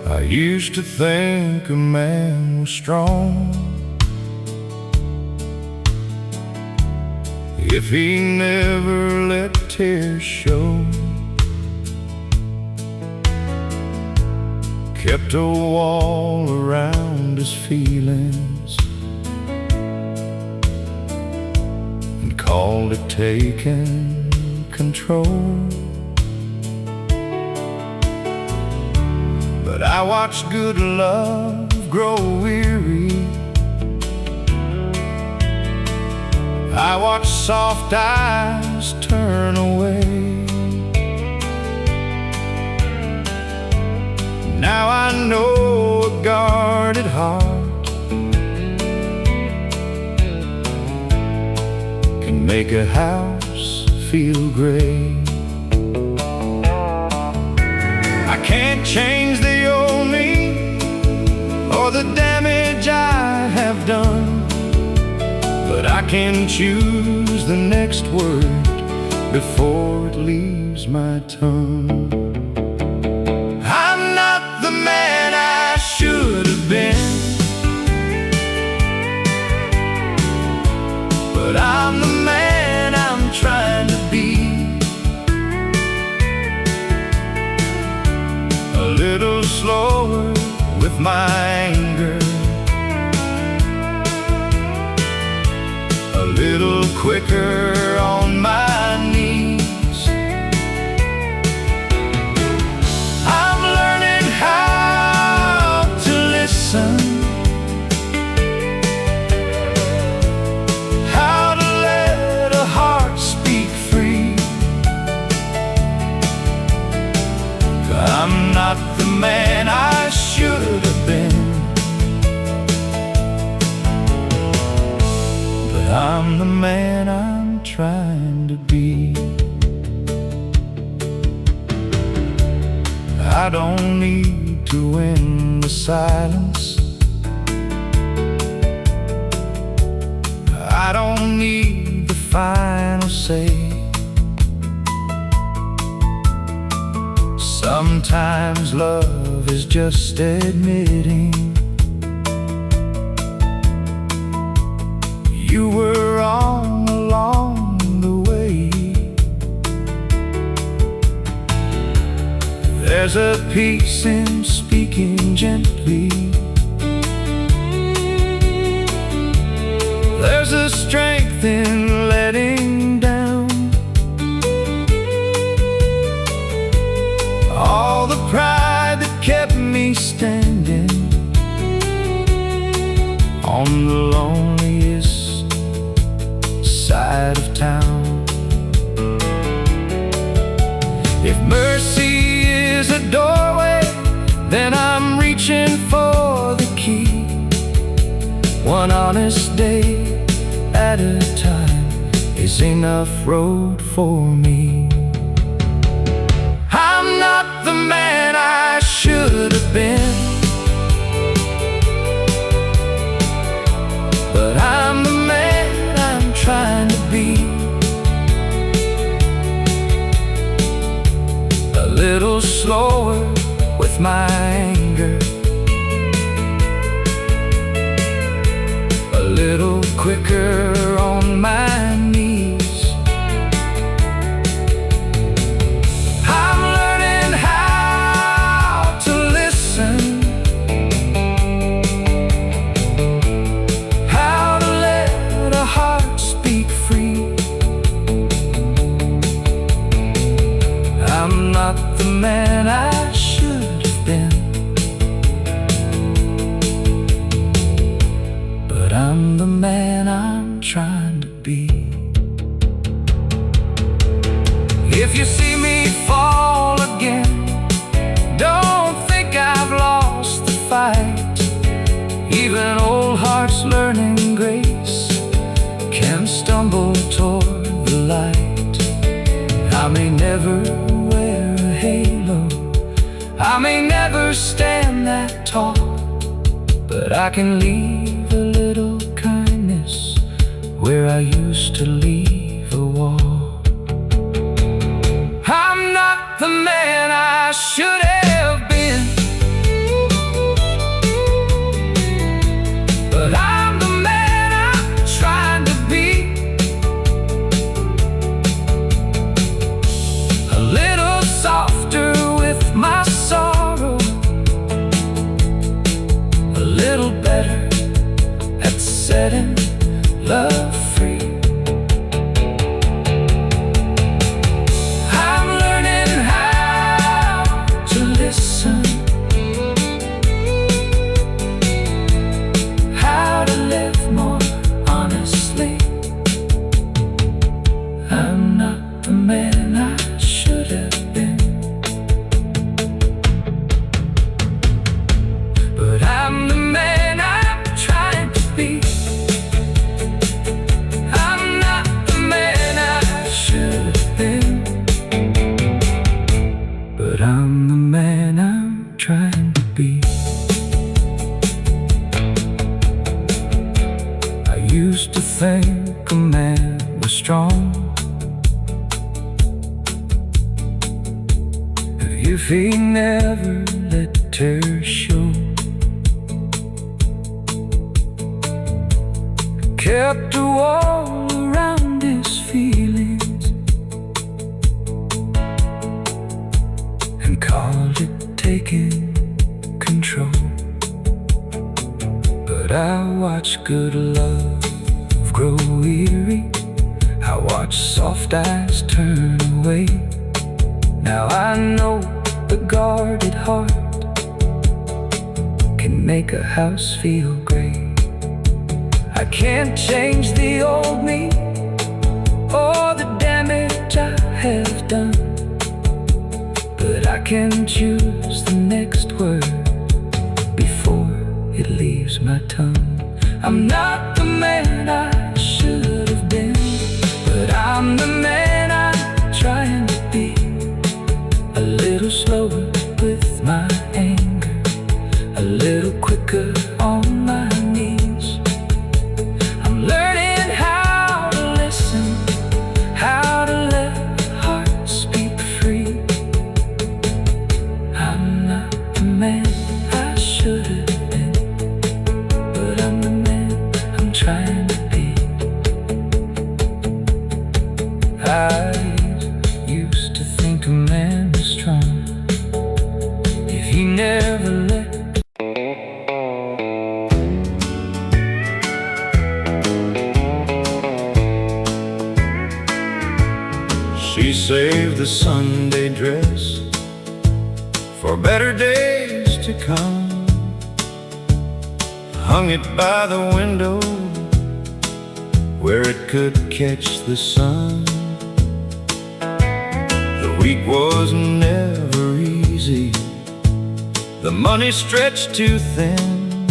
I used to think a man was strong if he never let tears show, kept a wall around his feelings, and called it taking control. But I watched good love grow weary I watch soft eyes turn away. Now I know a guarded heart can make a house feel gray. I can't change the old me or the damage I have done, but I can choose the next word before it leaves my tongue. I'm not the man I should have been, but I'm the man I'm trying to be. A little slower with my anger, a little quicker on my knees. I'm learning how to listen, how to let a heart speak free. I'm not the man I should have been, I'm the man I'm trying to be. I don't need to win the silence, I don't need the final say. Sometimes love is just admitting you were wrong along the way. There's a peace in speaking gently, there's a strength in letting down all the pride that kept me standing on the loneliest side of town. If mercy is a doorway, then I'm reaching for the key. One honest day at a time is enough road for me. I'm not the man I should have been, but I'm the man I'm trying to be. A little slower with my anger, a little quicker on my knees. I'm learning how to listen, how to let a heart speak free. I'm not the man I should have been, but I'm the man I'm trying to be. If you see me fall again, don't think I've lost the fight. Even old hearts learning grace can stumble toward the light. I may never wear a halo, I may never stand that tall, but I can leave a little kindness where I used to leave a wall. I'm not the man I should have been, but I'm the man I'm trying to be. A little softer with my sorrow, a little better at setting love free. I'm learning how to be. I used to think a man was strong if he never let tears show, kept a wall around his feelings and called it taking control. But I watch good love grow weary, I watch soft eyes turn away. Now I know a guarded heart can make a house feel great. I can't change the old me or the damage I have done, but I can choose the next word before it leaves my tongue. I'm not the man I should have been, but I'm the man I'm trying to be. A little slower with my anger, a little quicker on my knees. I'm learning how to listen, how to let heart speak free. I'm not the man I should have been, but I'm the man I'm trying to be. I used to think a man was strong if he never let. She saved the Sunday dress for better days to come, hung it by the window where it could catch the sun. The week was never easy, the money stretched too thin,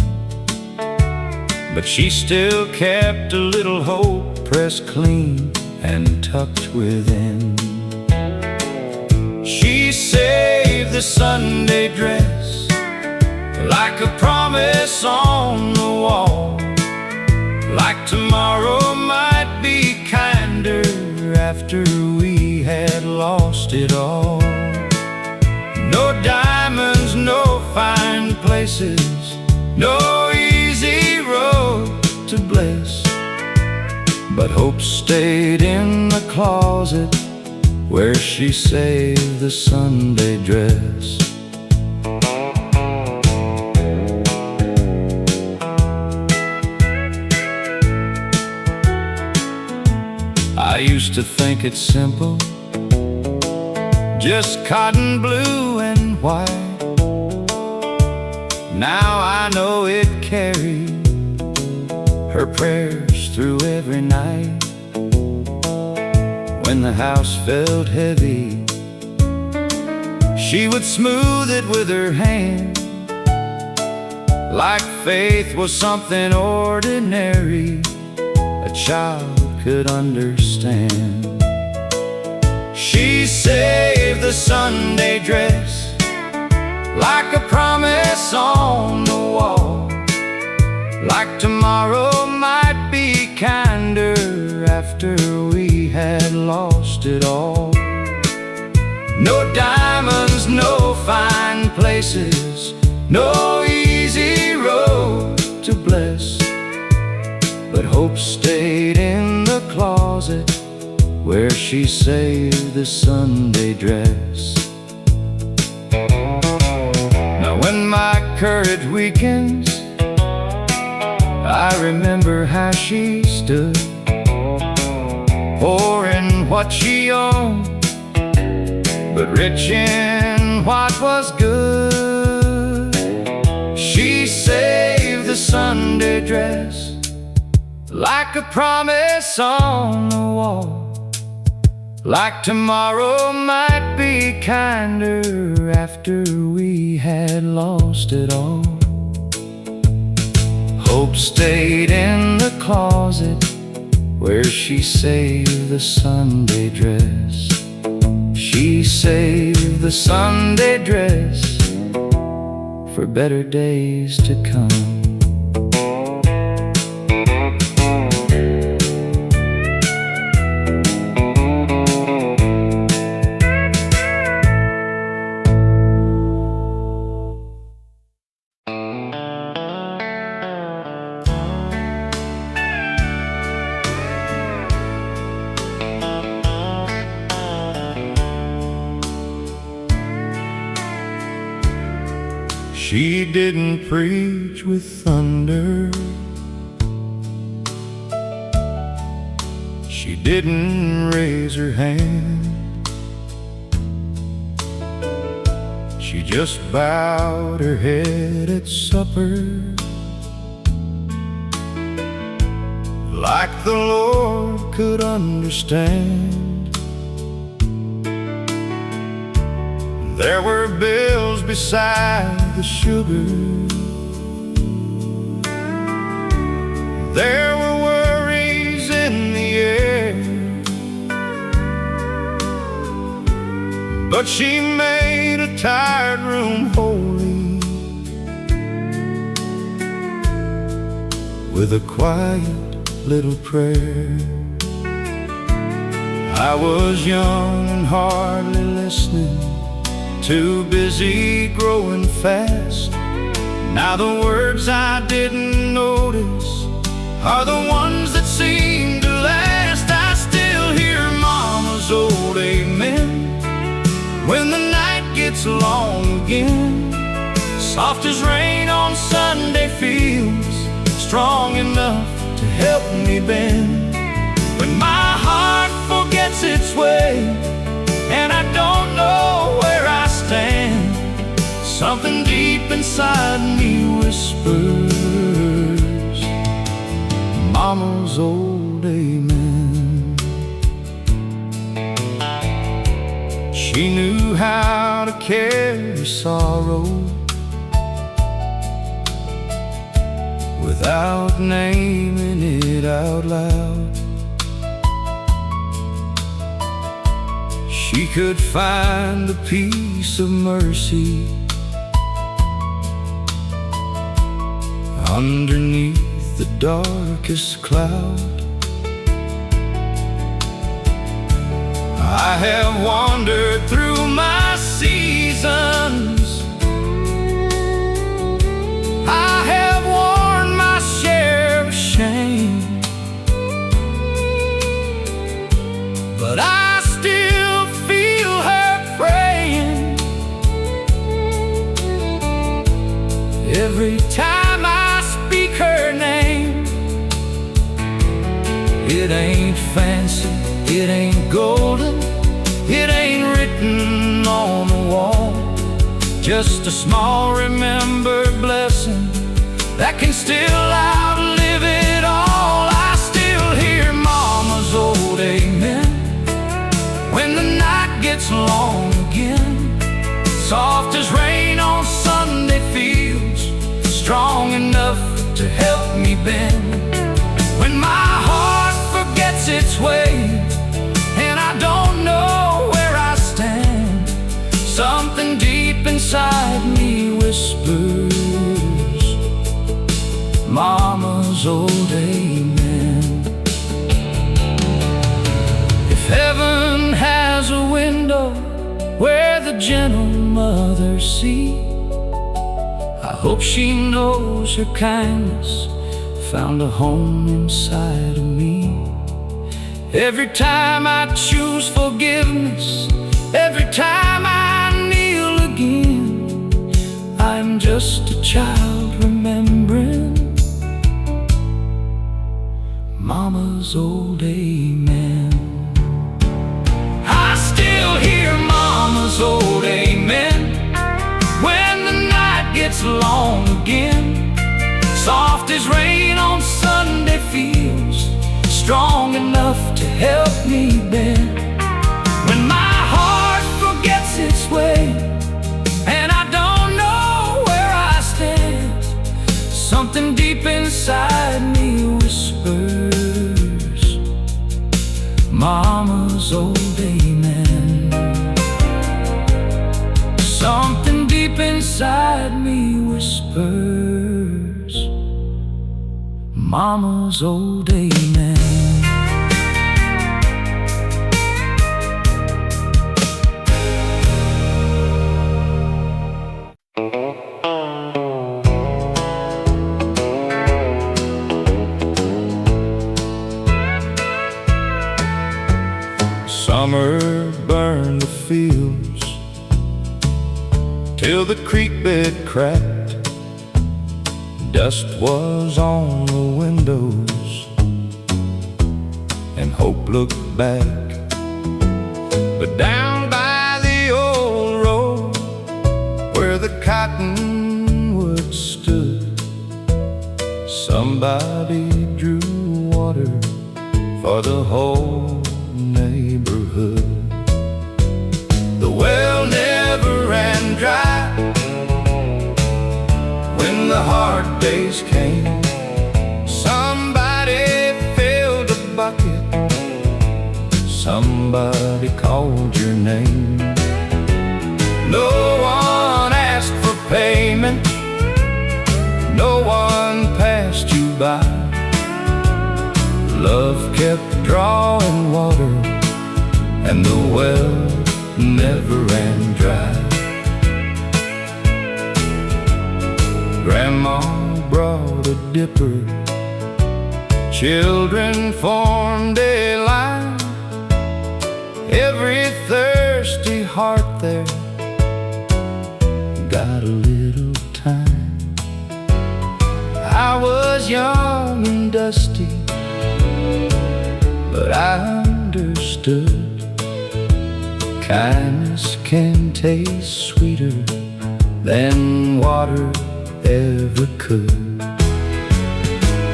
but she still kept a little hope pressed clean and tucked within. She saved the Sunday dress like a promise on the wall, like tomorrow might be kinder after we had lost it all. No diamonds, no fine places, no easy road to bless, but hope stayed in the closet where she saved the Sunday dress. I used to think it's simple, just cotton blue and white. Now I know it carried her prayers through every night. When the house felt heavy, she would smooth it with her hand, like faith was something ordinary a child could understand. She saved the Sunday dress like a promise on the wall, like tomorrow might be kinder after we had lost it all. No diamonds, no fine places, no easy road to bless, but hope stayed in the closet where she saved the Sunday dress. Now when my courage weakens, I remember how she stood, poor in what she owned, but rich in what was good. She saved the Sunday dress like a promise on the wall, like tomorrow might be kinder after we had lost it all. Hope stayed in the closet where she saved the Sunday dress. She saved the Sunday dress for better days to come. She didn't preach with thunder, she didn't raise her hand, she just bowed her head at supper, like the Lord could understand. There were bills beside the sugar, there were worries in the air, but she made a tired room holy with a quiet little prayer. I was young and hardly listening, too busy growing fast. Now the words I didn't notice are the ones that seem to last. I still hear Mama's old amen when the night gets long again, soft as rain on Sunday feels, strong enough to help me bend. When my heart forgets its way and I don't know where I stand, something deep inside me whispers Mama's old amen. She knew how to carry sorrow without naming it out loud. She could find the peace of mercy underneath the darkest cloud. I have wandered through my seasons, I have worn my share of shame, but I still feel her praying every time I speak her name. It ain't fancy, it ain't golden, it ain't written on the wall, just a small remembered blessing that can still outlive it all. I still hear Mama's old amen when the night gets long again, soft as rain on Sunday feels, strong enough to help me bend. When my heart forgets its way and I don't know where I stand, something deep inside me whispers Mama's old amen. If heaven has a window where the gentle mothers see, I hope she knows her kindness found a home inside of me. Every time I choose forgiveness, every time I kneel again, I'm just a child remembering Mama's old amen. I still hear Mama's old amen when the night gets long again, soft as rain on Sunday feels, strong enough to help me bend. When my heart forgets its way and I don't know where I stand, something deep inside me whispers Mama's old amen. Something deep inside me whispers Mama's old amen. Summer burned the fields till the creek bed cracked. Dust was on the windows and hope looked back. But down by the old road where the cottonwood stood, somebody drew water for the whole neighborhood. The well never ran dry when the hard days came. Somebody filled a bucket, somebody called your name. No one asked for payment, no one passed you by. Love kept drawing water and the well never ran dry. Grandma brought a dipper, children formed a line. Every thirsty heart there got a little time. I was young and dusty, but I understood kindness can taste sweeter than water ever could.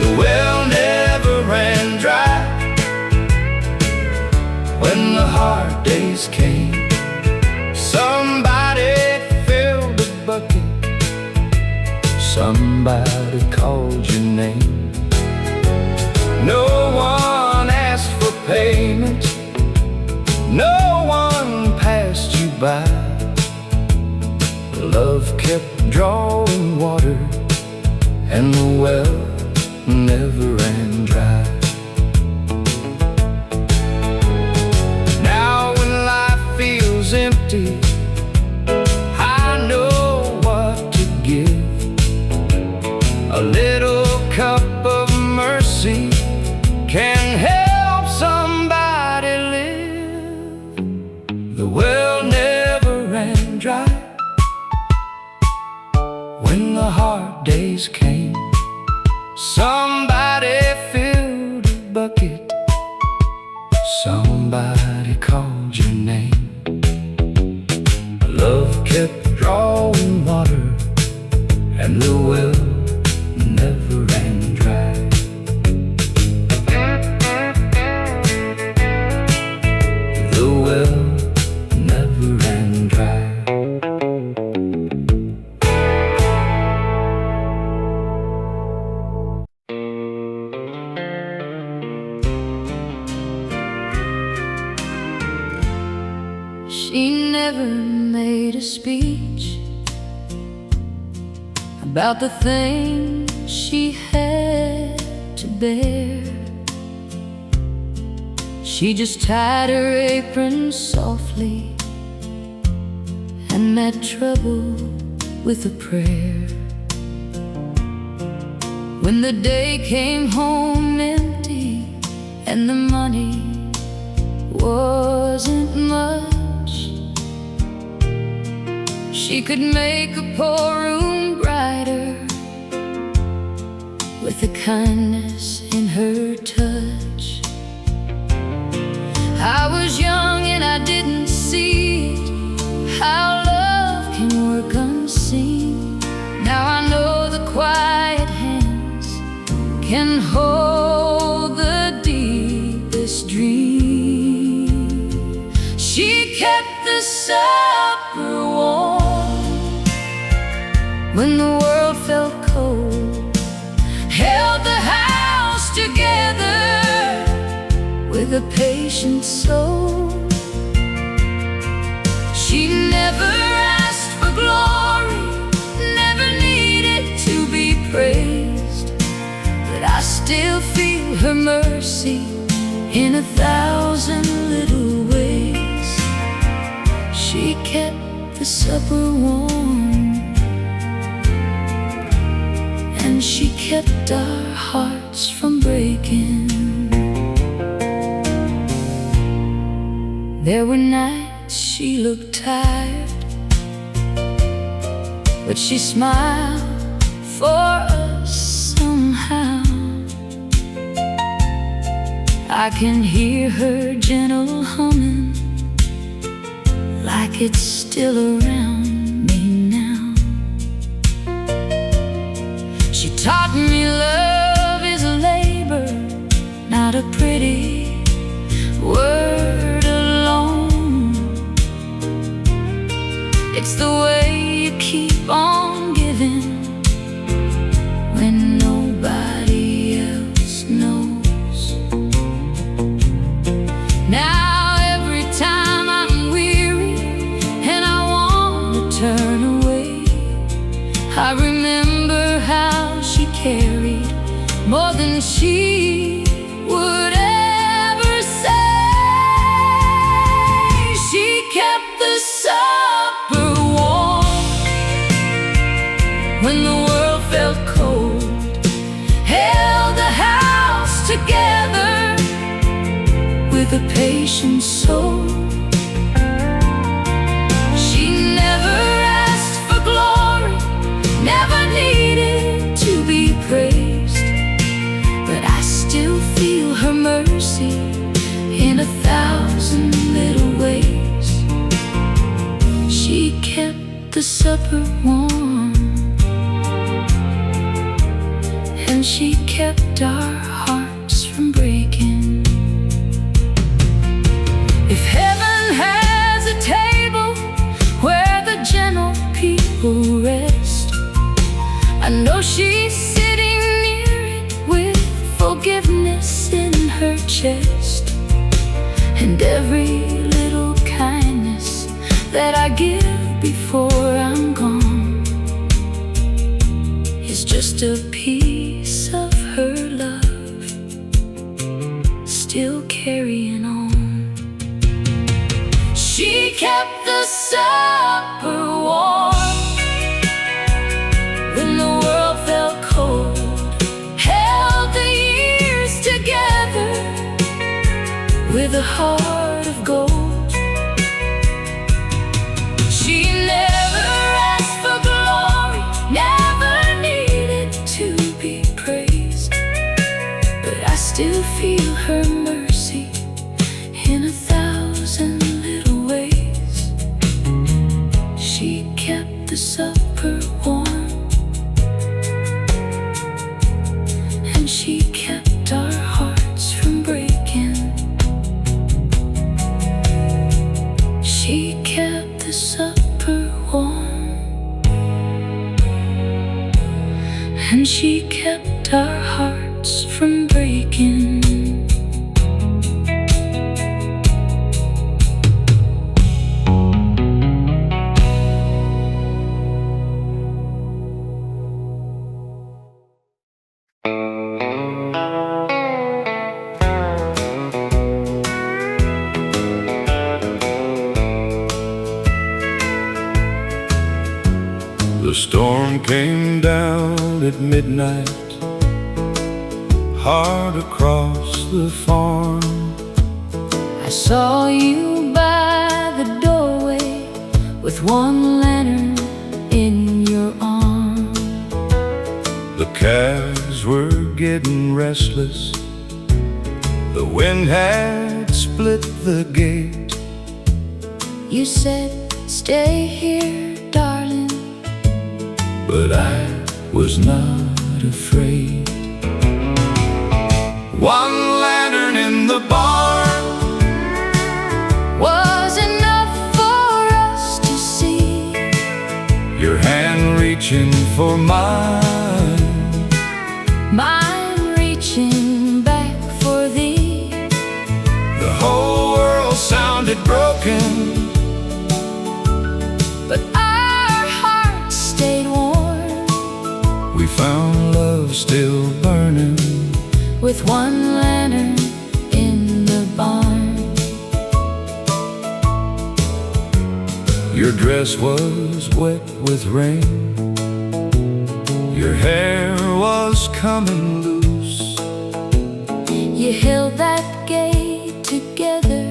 The well never ran dry when the hard days came. Somebody filled a bucket, somebody called your name. No one asked for payment, no one passed you by. Love kept drawing water and the well never ran dry. Now when life feels empty, I know what to give. A little cup of mercy can help somebody live. The well never ran dry when the hard days came. Somebody filled a bucket, somebody called your name. Love kept drawing water and the well never ran dry. The well never ran dry. She never made a speech about the things she had to bear. She just tied her apron softly and met trouble with a prayer. When the day came home empty and the money wasn't much, she could make a poor room brighter with the kindness in her touch. I was young and I didn't see it, how love can work unseen. Now I know the quiet hands can hold the deepest dream. She kept the supper warm when the world felt cold, held the house together with a patient soul. She never asked for glory, never needed in 1,000 little ways. She kept the supper warm, and she kept our hearts from breaking. There were nights she looked tired, but she smiled for us somehow. I can hear her gentle humming, like it's still around me now. She taught me love is a labor, not a pretty word alone. It's the way you keep on giving when nobody else knows. Now every time I'm weary and I want to turn away, I remember how she carried more than she would ever say. She kept the supper warm when the world felt cold, held the house together with a patient soul. She never asked for glory, never needed to be praised, but I still feel her mercy in 1,000 little ways. She kept the supper warm, and she kept our hearts from breaking. If heaven has a table where the gentle people rest, I know she's sitting near it with forgiveness in her chest. And every little kindness that I give before I'm gone is just a piece of her love, still carrying on. She kept the supper warm when the world felt cold, held the years together with a heart of gold. She never asked for glory, never needed to be praised, but I still feel her mercy in 1,000 little ways. She kept the supper warm, and she kept our hearts from breaking. She kept the supper warm, and she kept our hearts from breaking. The storm came down at midnight, hard across the farm. I saw you by the doorway with one lantern in your arm. The calves were getting restless, the wind had split the gate. You said, "Stay here, darling," but I was not afraid. One lantern in the barn was enough for us to see. Your hand reaching for mine, mine reaching back for thee. The whole world sounded broken, but our hearts stayed warm. We found love still burning with one lantern in the Your dress was wet with rain. Your hair was coming loose. You held that gate together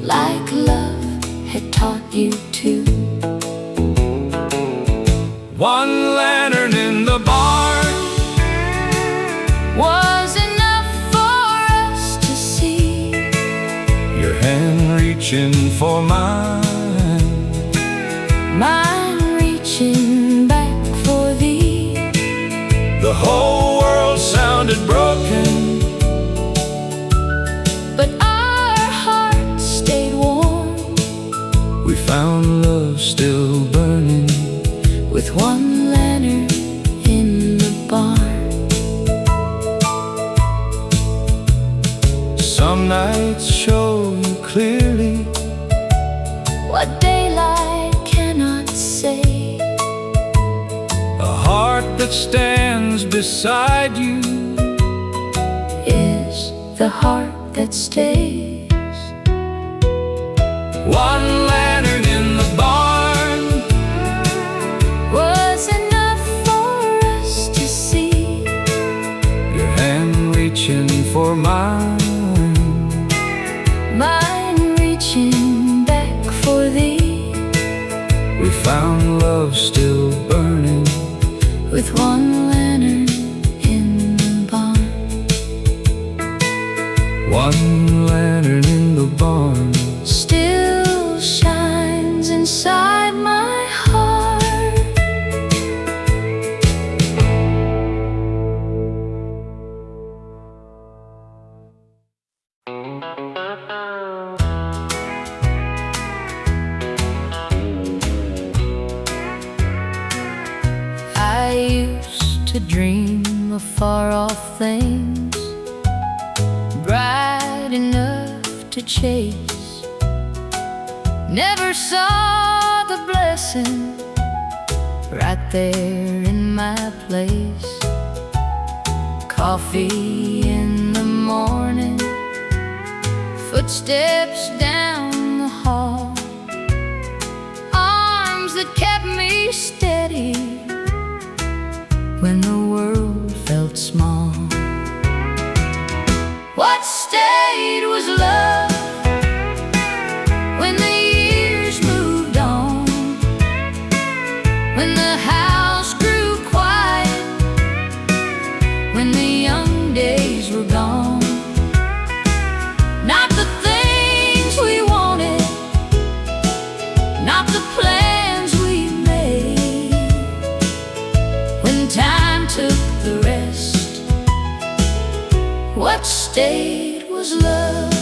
like love had taught you to. One lantern in the barn was enough for us to see. your hand reaching for mine, mine reaching back for thee. The whole world sounded broken, but our hearts stayed warm. we found love still burning, with one lantern in the barn. Some nights show you clearly what daylight cannot say. a heart that stands beside you Is the heart that stays. One lantern in the barn Was enough for us to see. your hand reaching for mine, mine reaching back for thee. we found love still burning, with one lantern in the barn. one lantern in the barn. Still shines inside my heart. I used to dream of far-off things, bright enough to chase. Never saw the blessing right there in my place. Coffee in the morning, footsteps down the hall, arms that kept me steady when the world felt small. What stayed was love when the years moved on, when the house grew quiet, when the young days were gone. Not the things we wanted, not the plans we made. When time took the rest, what stayed was love.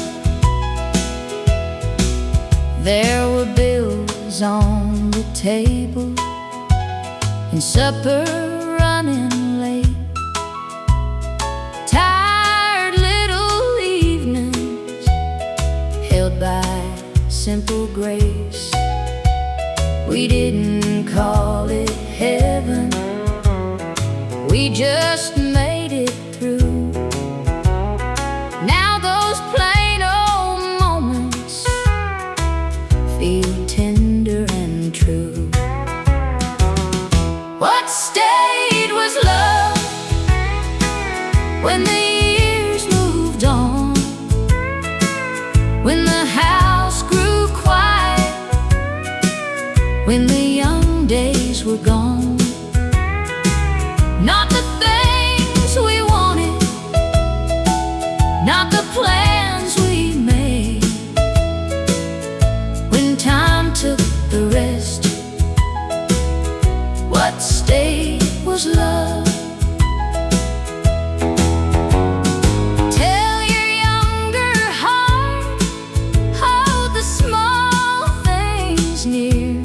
There were bills on the table and supper running late. Tired little evenings held by simple grace. We didn't call it heaven, we just made it through. Now those plain old moments feel tender and true. What stayed was love when the years moved on, when the house grew quiet, when the young days were gone. Not the things we wanted, not the plans we made. When time took the rest, what stayed was love. Tell your younger heart, hold the small things near.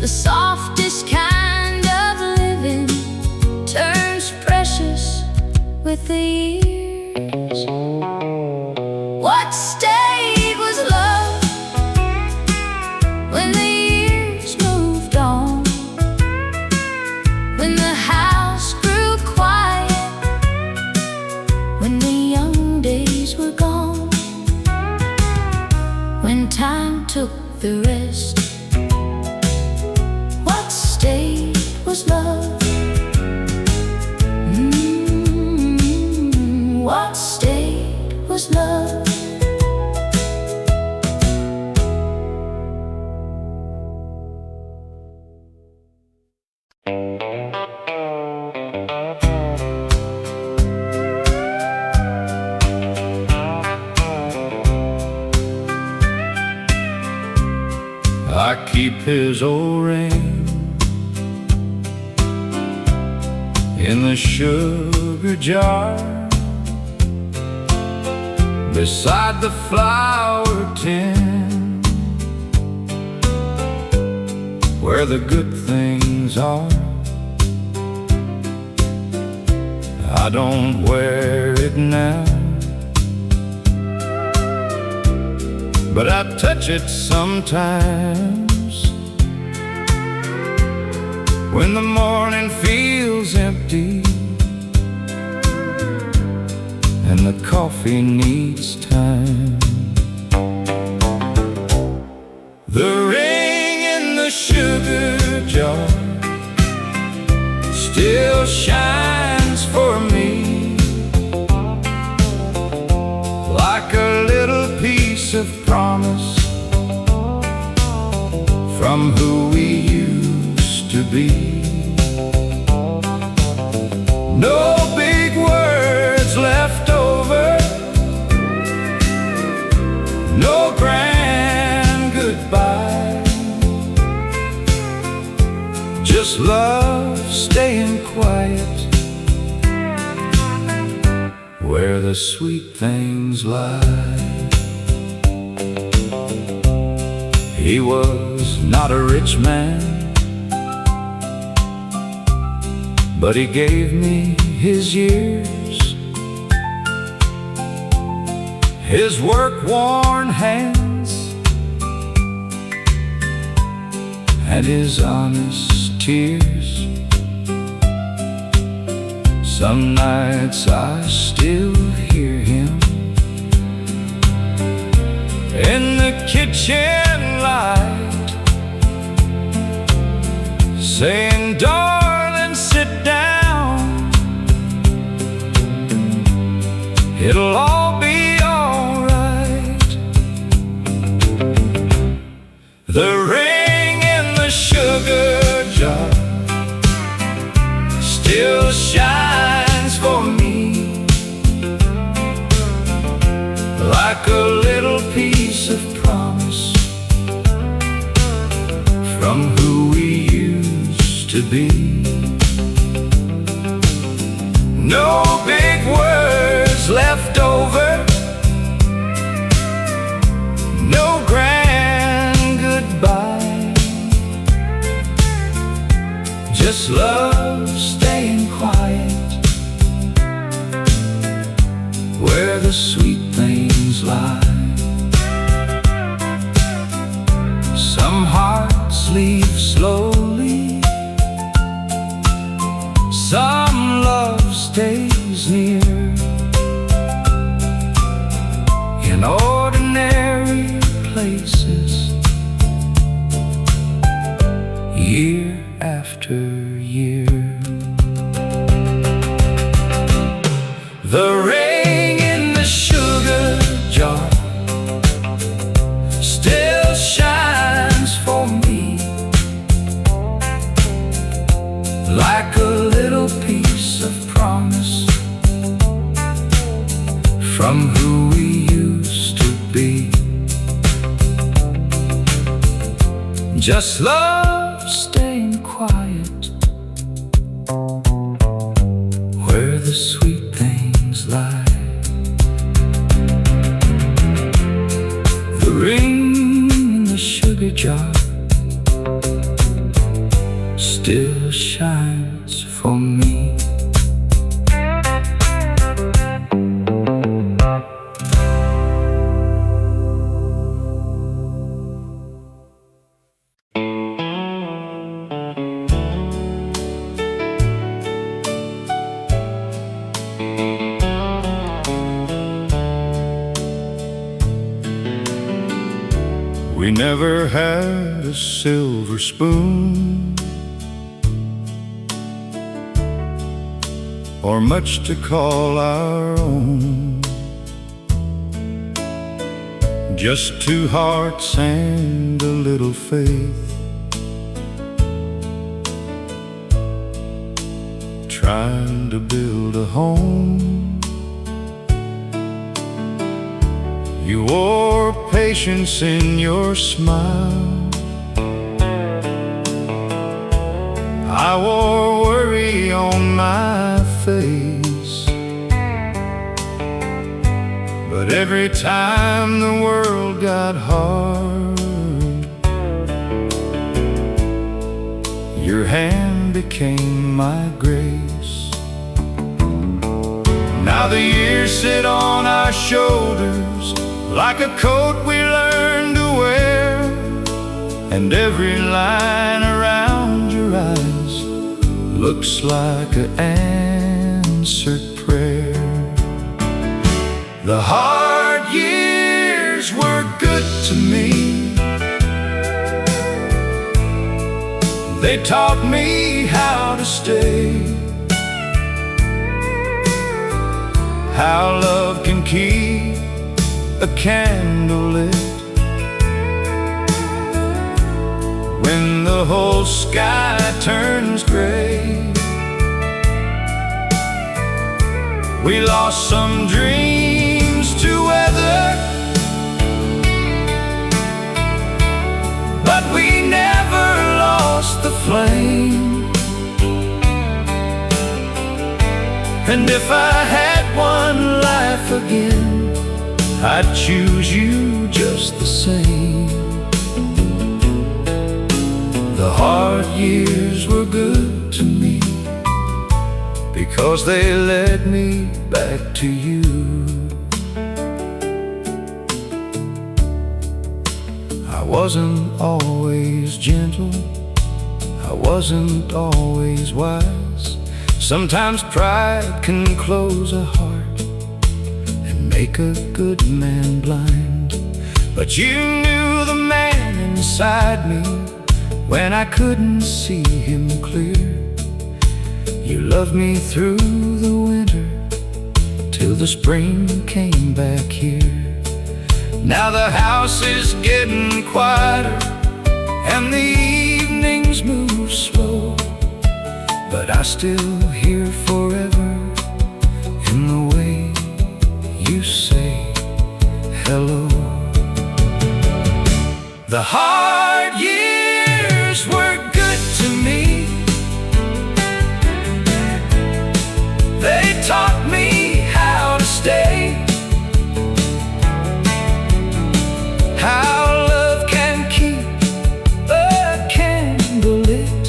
The softest kind of living turns precious with the years. What stayed was love when the years moved on, when the house grew quiet, when the young days were gone. When time took the rest. What stayed was love. What stayed was love. I keep his old ring in the sugar jar beside the flower tin where the good things are. I don't wear it now, but I touch it sometimes when the morning feels empty and the coffee needs time. The ring in the sugar jar still shines for me like a little piece of promise from who we used to be. No big words left over, no grand goodbye, just love staying quiet where the sweet things lie. He was not a rich man, but he gave me his years, his work-worn hands, and his honest tears. Some nights I still hear him in the kitchen light saying, "Darling, sit down, it'll all be all right." The ring in the sugar jar still shines for me like a little piece of promise from who we used to be. No big words left over, no grand goodbye, just love staying quiet where the sweet things lie. Some hearts leave slowly, some love stays near in ordinary places, year after year. The ring in the sugar jar still shines for me like a little piece of promise from who we used to be. Just love staying quiet where the sweet things lie. The ring in the sugar jar still shines for me. We never had a silver spoon or much to call our own. Just two hearts and a little faith, trying to build a home. You wore patience in your smile, I wore worry on my face. But every time the world got hard, your hand became my grace. Now the years sit on our shoulders like a coat we learned to wear, and every line around your eyes looks like an answered prayer. The hard years were good to me. They taught me how to stay, how love can keep a candle lit when the whole sky turns gray. We lost some dreams to weather, but we never lost the flame. And if I had one life again, I'd choose you just the same. The hard years were good to me because they led me back to you. I wasn't always gentle, I wasn't always wise. Sometimes pride can close a heart, make a good man blind. But you knew the man inside me when I couldn't see him clear. You loved me through the winter till the spring came back here. Now the house is getting quieter and the evenings move slow, but I still hear forever in the way you say hello. The hard years were good to me. They taught me how to stay, how love can keep a candle lit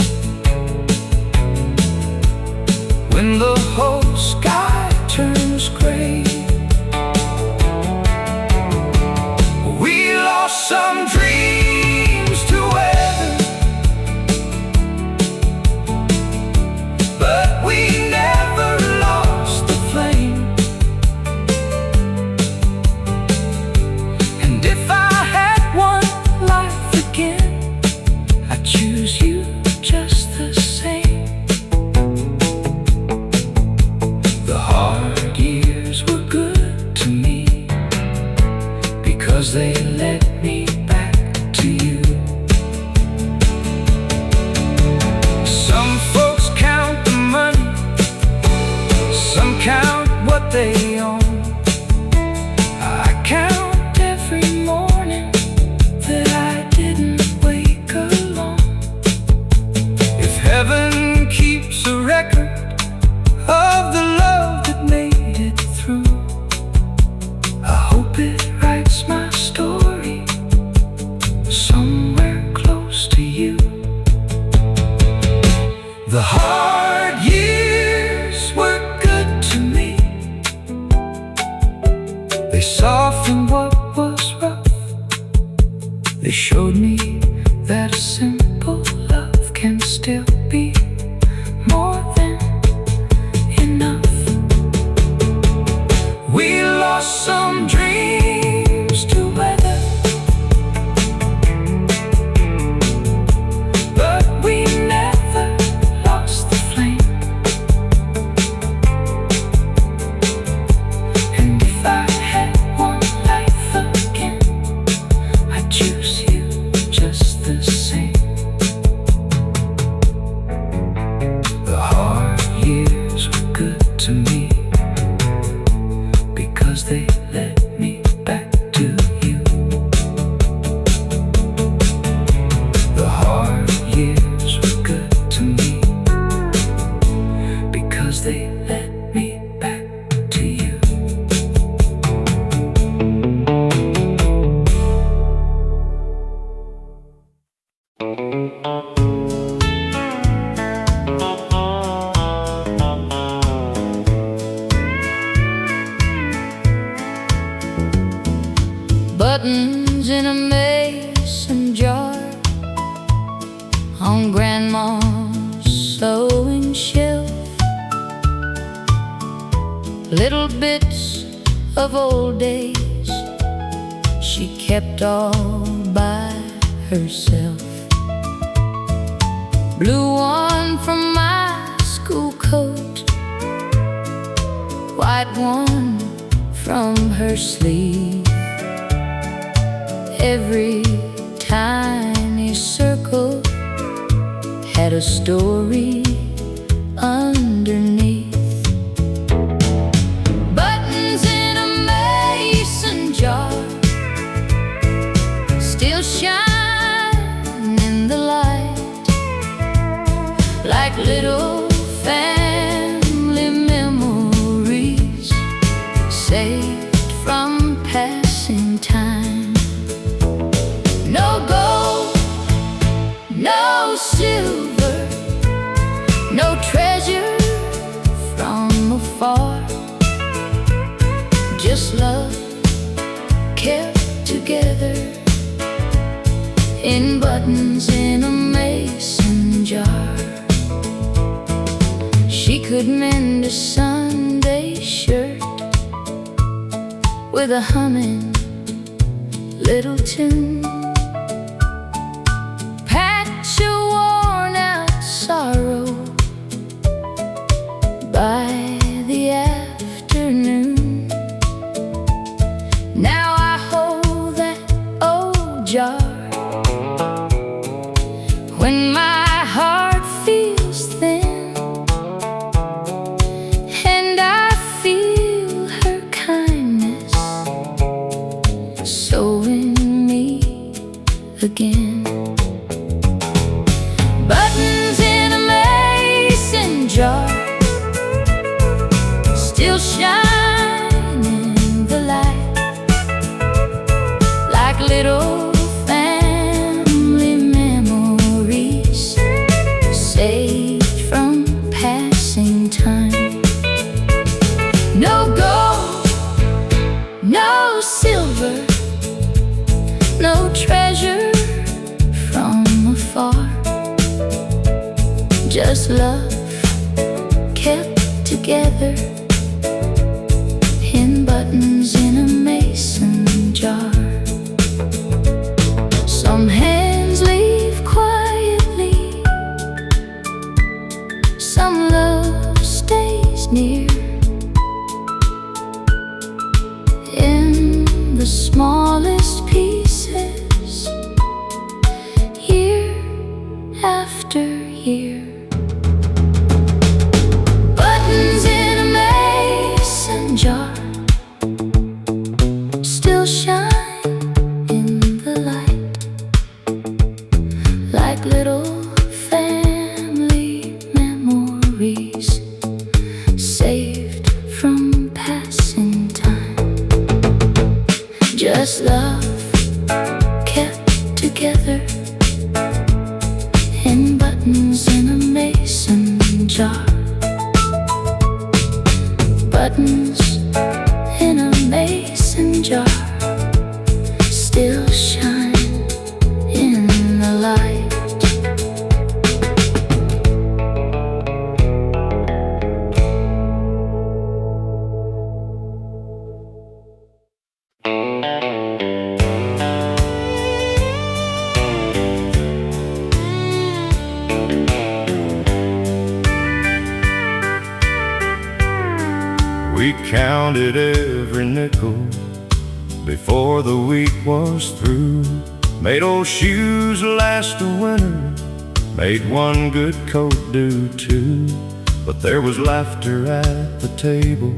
when the whole sky turns gray. Some dreams to weather, but we never lost the flame. And if I had one life again, I'd choose you just the same. The hard years were good to me because they led me back to you. Some folks count the money, some count what they own. I count every morning that I didn't wake alone. If heaven keeps a record of the love that made it through, I hope it writes my story somewhere close to you. The hard years were good to me. They softened what was rough. They showed me that a simple love can still be more than enough. We lost some dreams to weather, 'cause they led me back to you. Buttons in a mason jar on Grandma's sewing shelf, little bits of old days she kept all by herself. Blue one from my school coat, white one from her sleeve. Every tiny circle had a story underneath. Buttons in a mason jar still shine in the light, like little family memories saved from passing time. No gold, no silver, no treasure from afar, just love kept together in buttons in a mason jar. She could mend a Sunday shirt with a humming little tune, sorrow by the afternoon. Now I hold that old jar when my heart feels thin, and I feel her kindness sewing me again. Buttons in a mason jar still shine in the light, like little family memories saved from passing time. No gold, no silver, no treasure from afar, just love kept together in buttons in a mason jar. Some hands leave quietly, some love stays near. In the smallest pieces, year after year. Jar still shine in the light, like little family memories saved from passing time. Just love kept together in buttons in a mason jar. Buttons in a mason jar still shine in the light. We counted every nickel before the week was through. Made old shoes last a winter, made one good coat do two. But there was laughter at the table,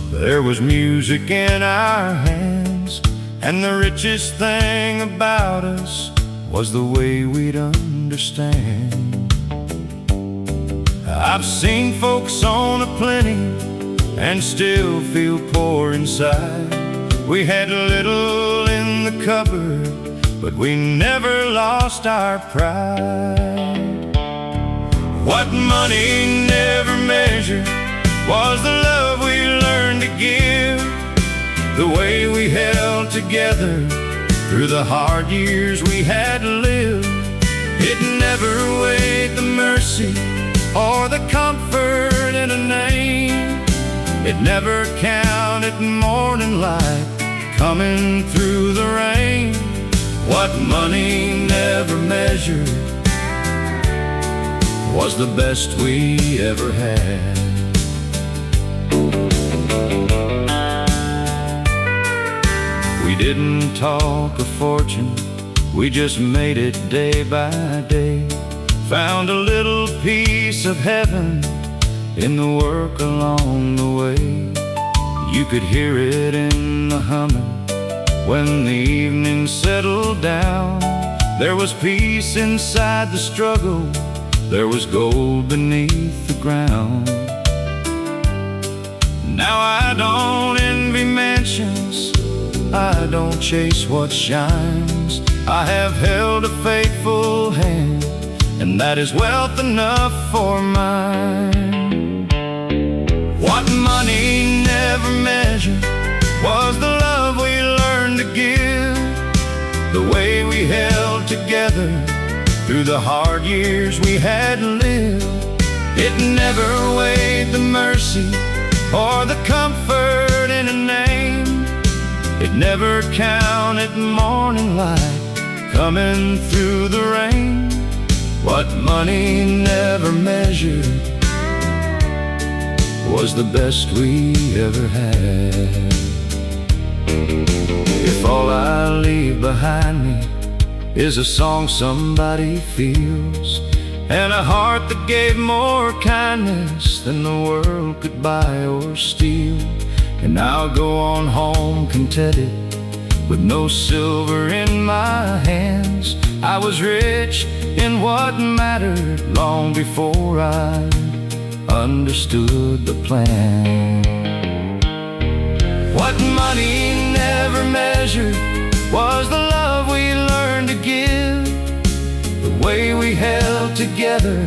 there was music in our hands, and the richest thing about us was the way we'd understand I've seen folks own a plenty and still feel poor inside. We had little in the cupboard, but we never lost our pride. What money never measured was the love we learned to give, the way we held together through the hard years we had to live. It never weighed the mercy or the comfort in a name. It never counted morning light coming through the rain. What money never measured was the best we ever had. We didn't talk a fortune, we just made it day by day. Found a little piece of heaven in the work along the way. You could hear it in the humming when the evening settled down. There was peace inside the struggle, there was gold beneath the ground. Now I don't envy mansions, I don't chase what shines. I have held a faithful hand, and that is wealth enough for mine. What money never measured was the love we learned to give, the way we held together through the hard years we had lived. It never weighed the mercy or the comfort in a name. It never counted morning light coming through the rain. What money never measured was the best we ever had. If all I leave behind me is a song somebody feels, and a heart that gave more kindness than the world could buy or steal, and I'll go on home contented with no silver in my hands. I was rich in what mattered long before I understood the plan. What money never measured was the love we learned to give, the way we held together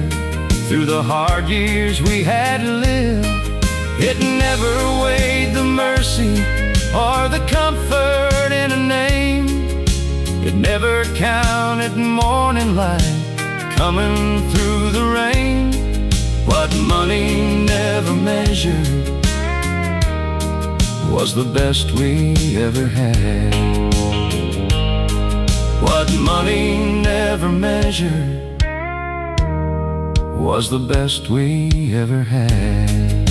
through the hard years we had lived. It never weighed the mercy or the comfort in a name. It never counted morning light coming through the rain. What money never measured was the best we ever had. What money never measured was the best we ever had.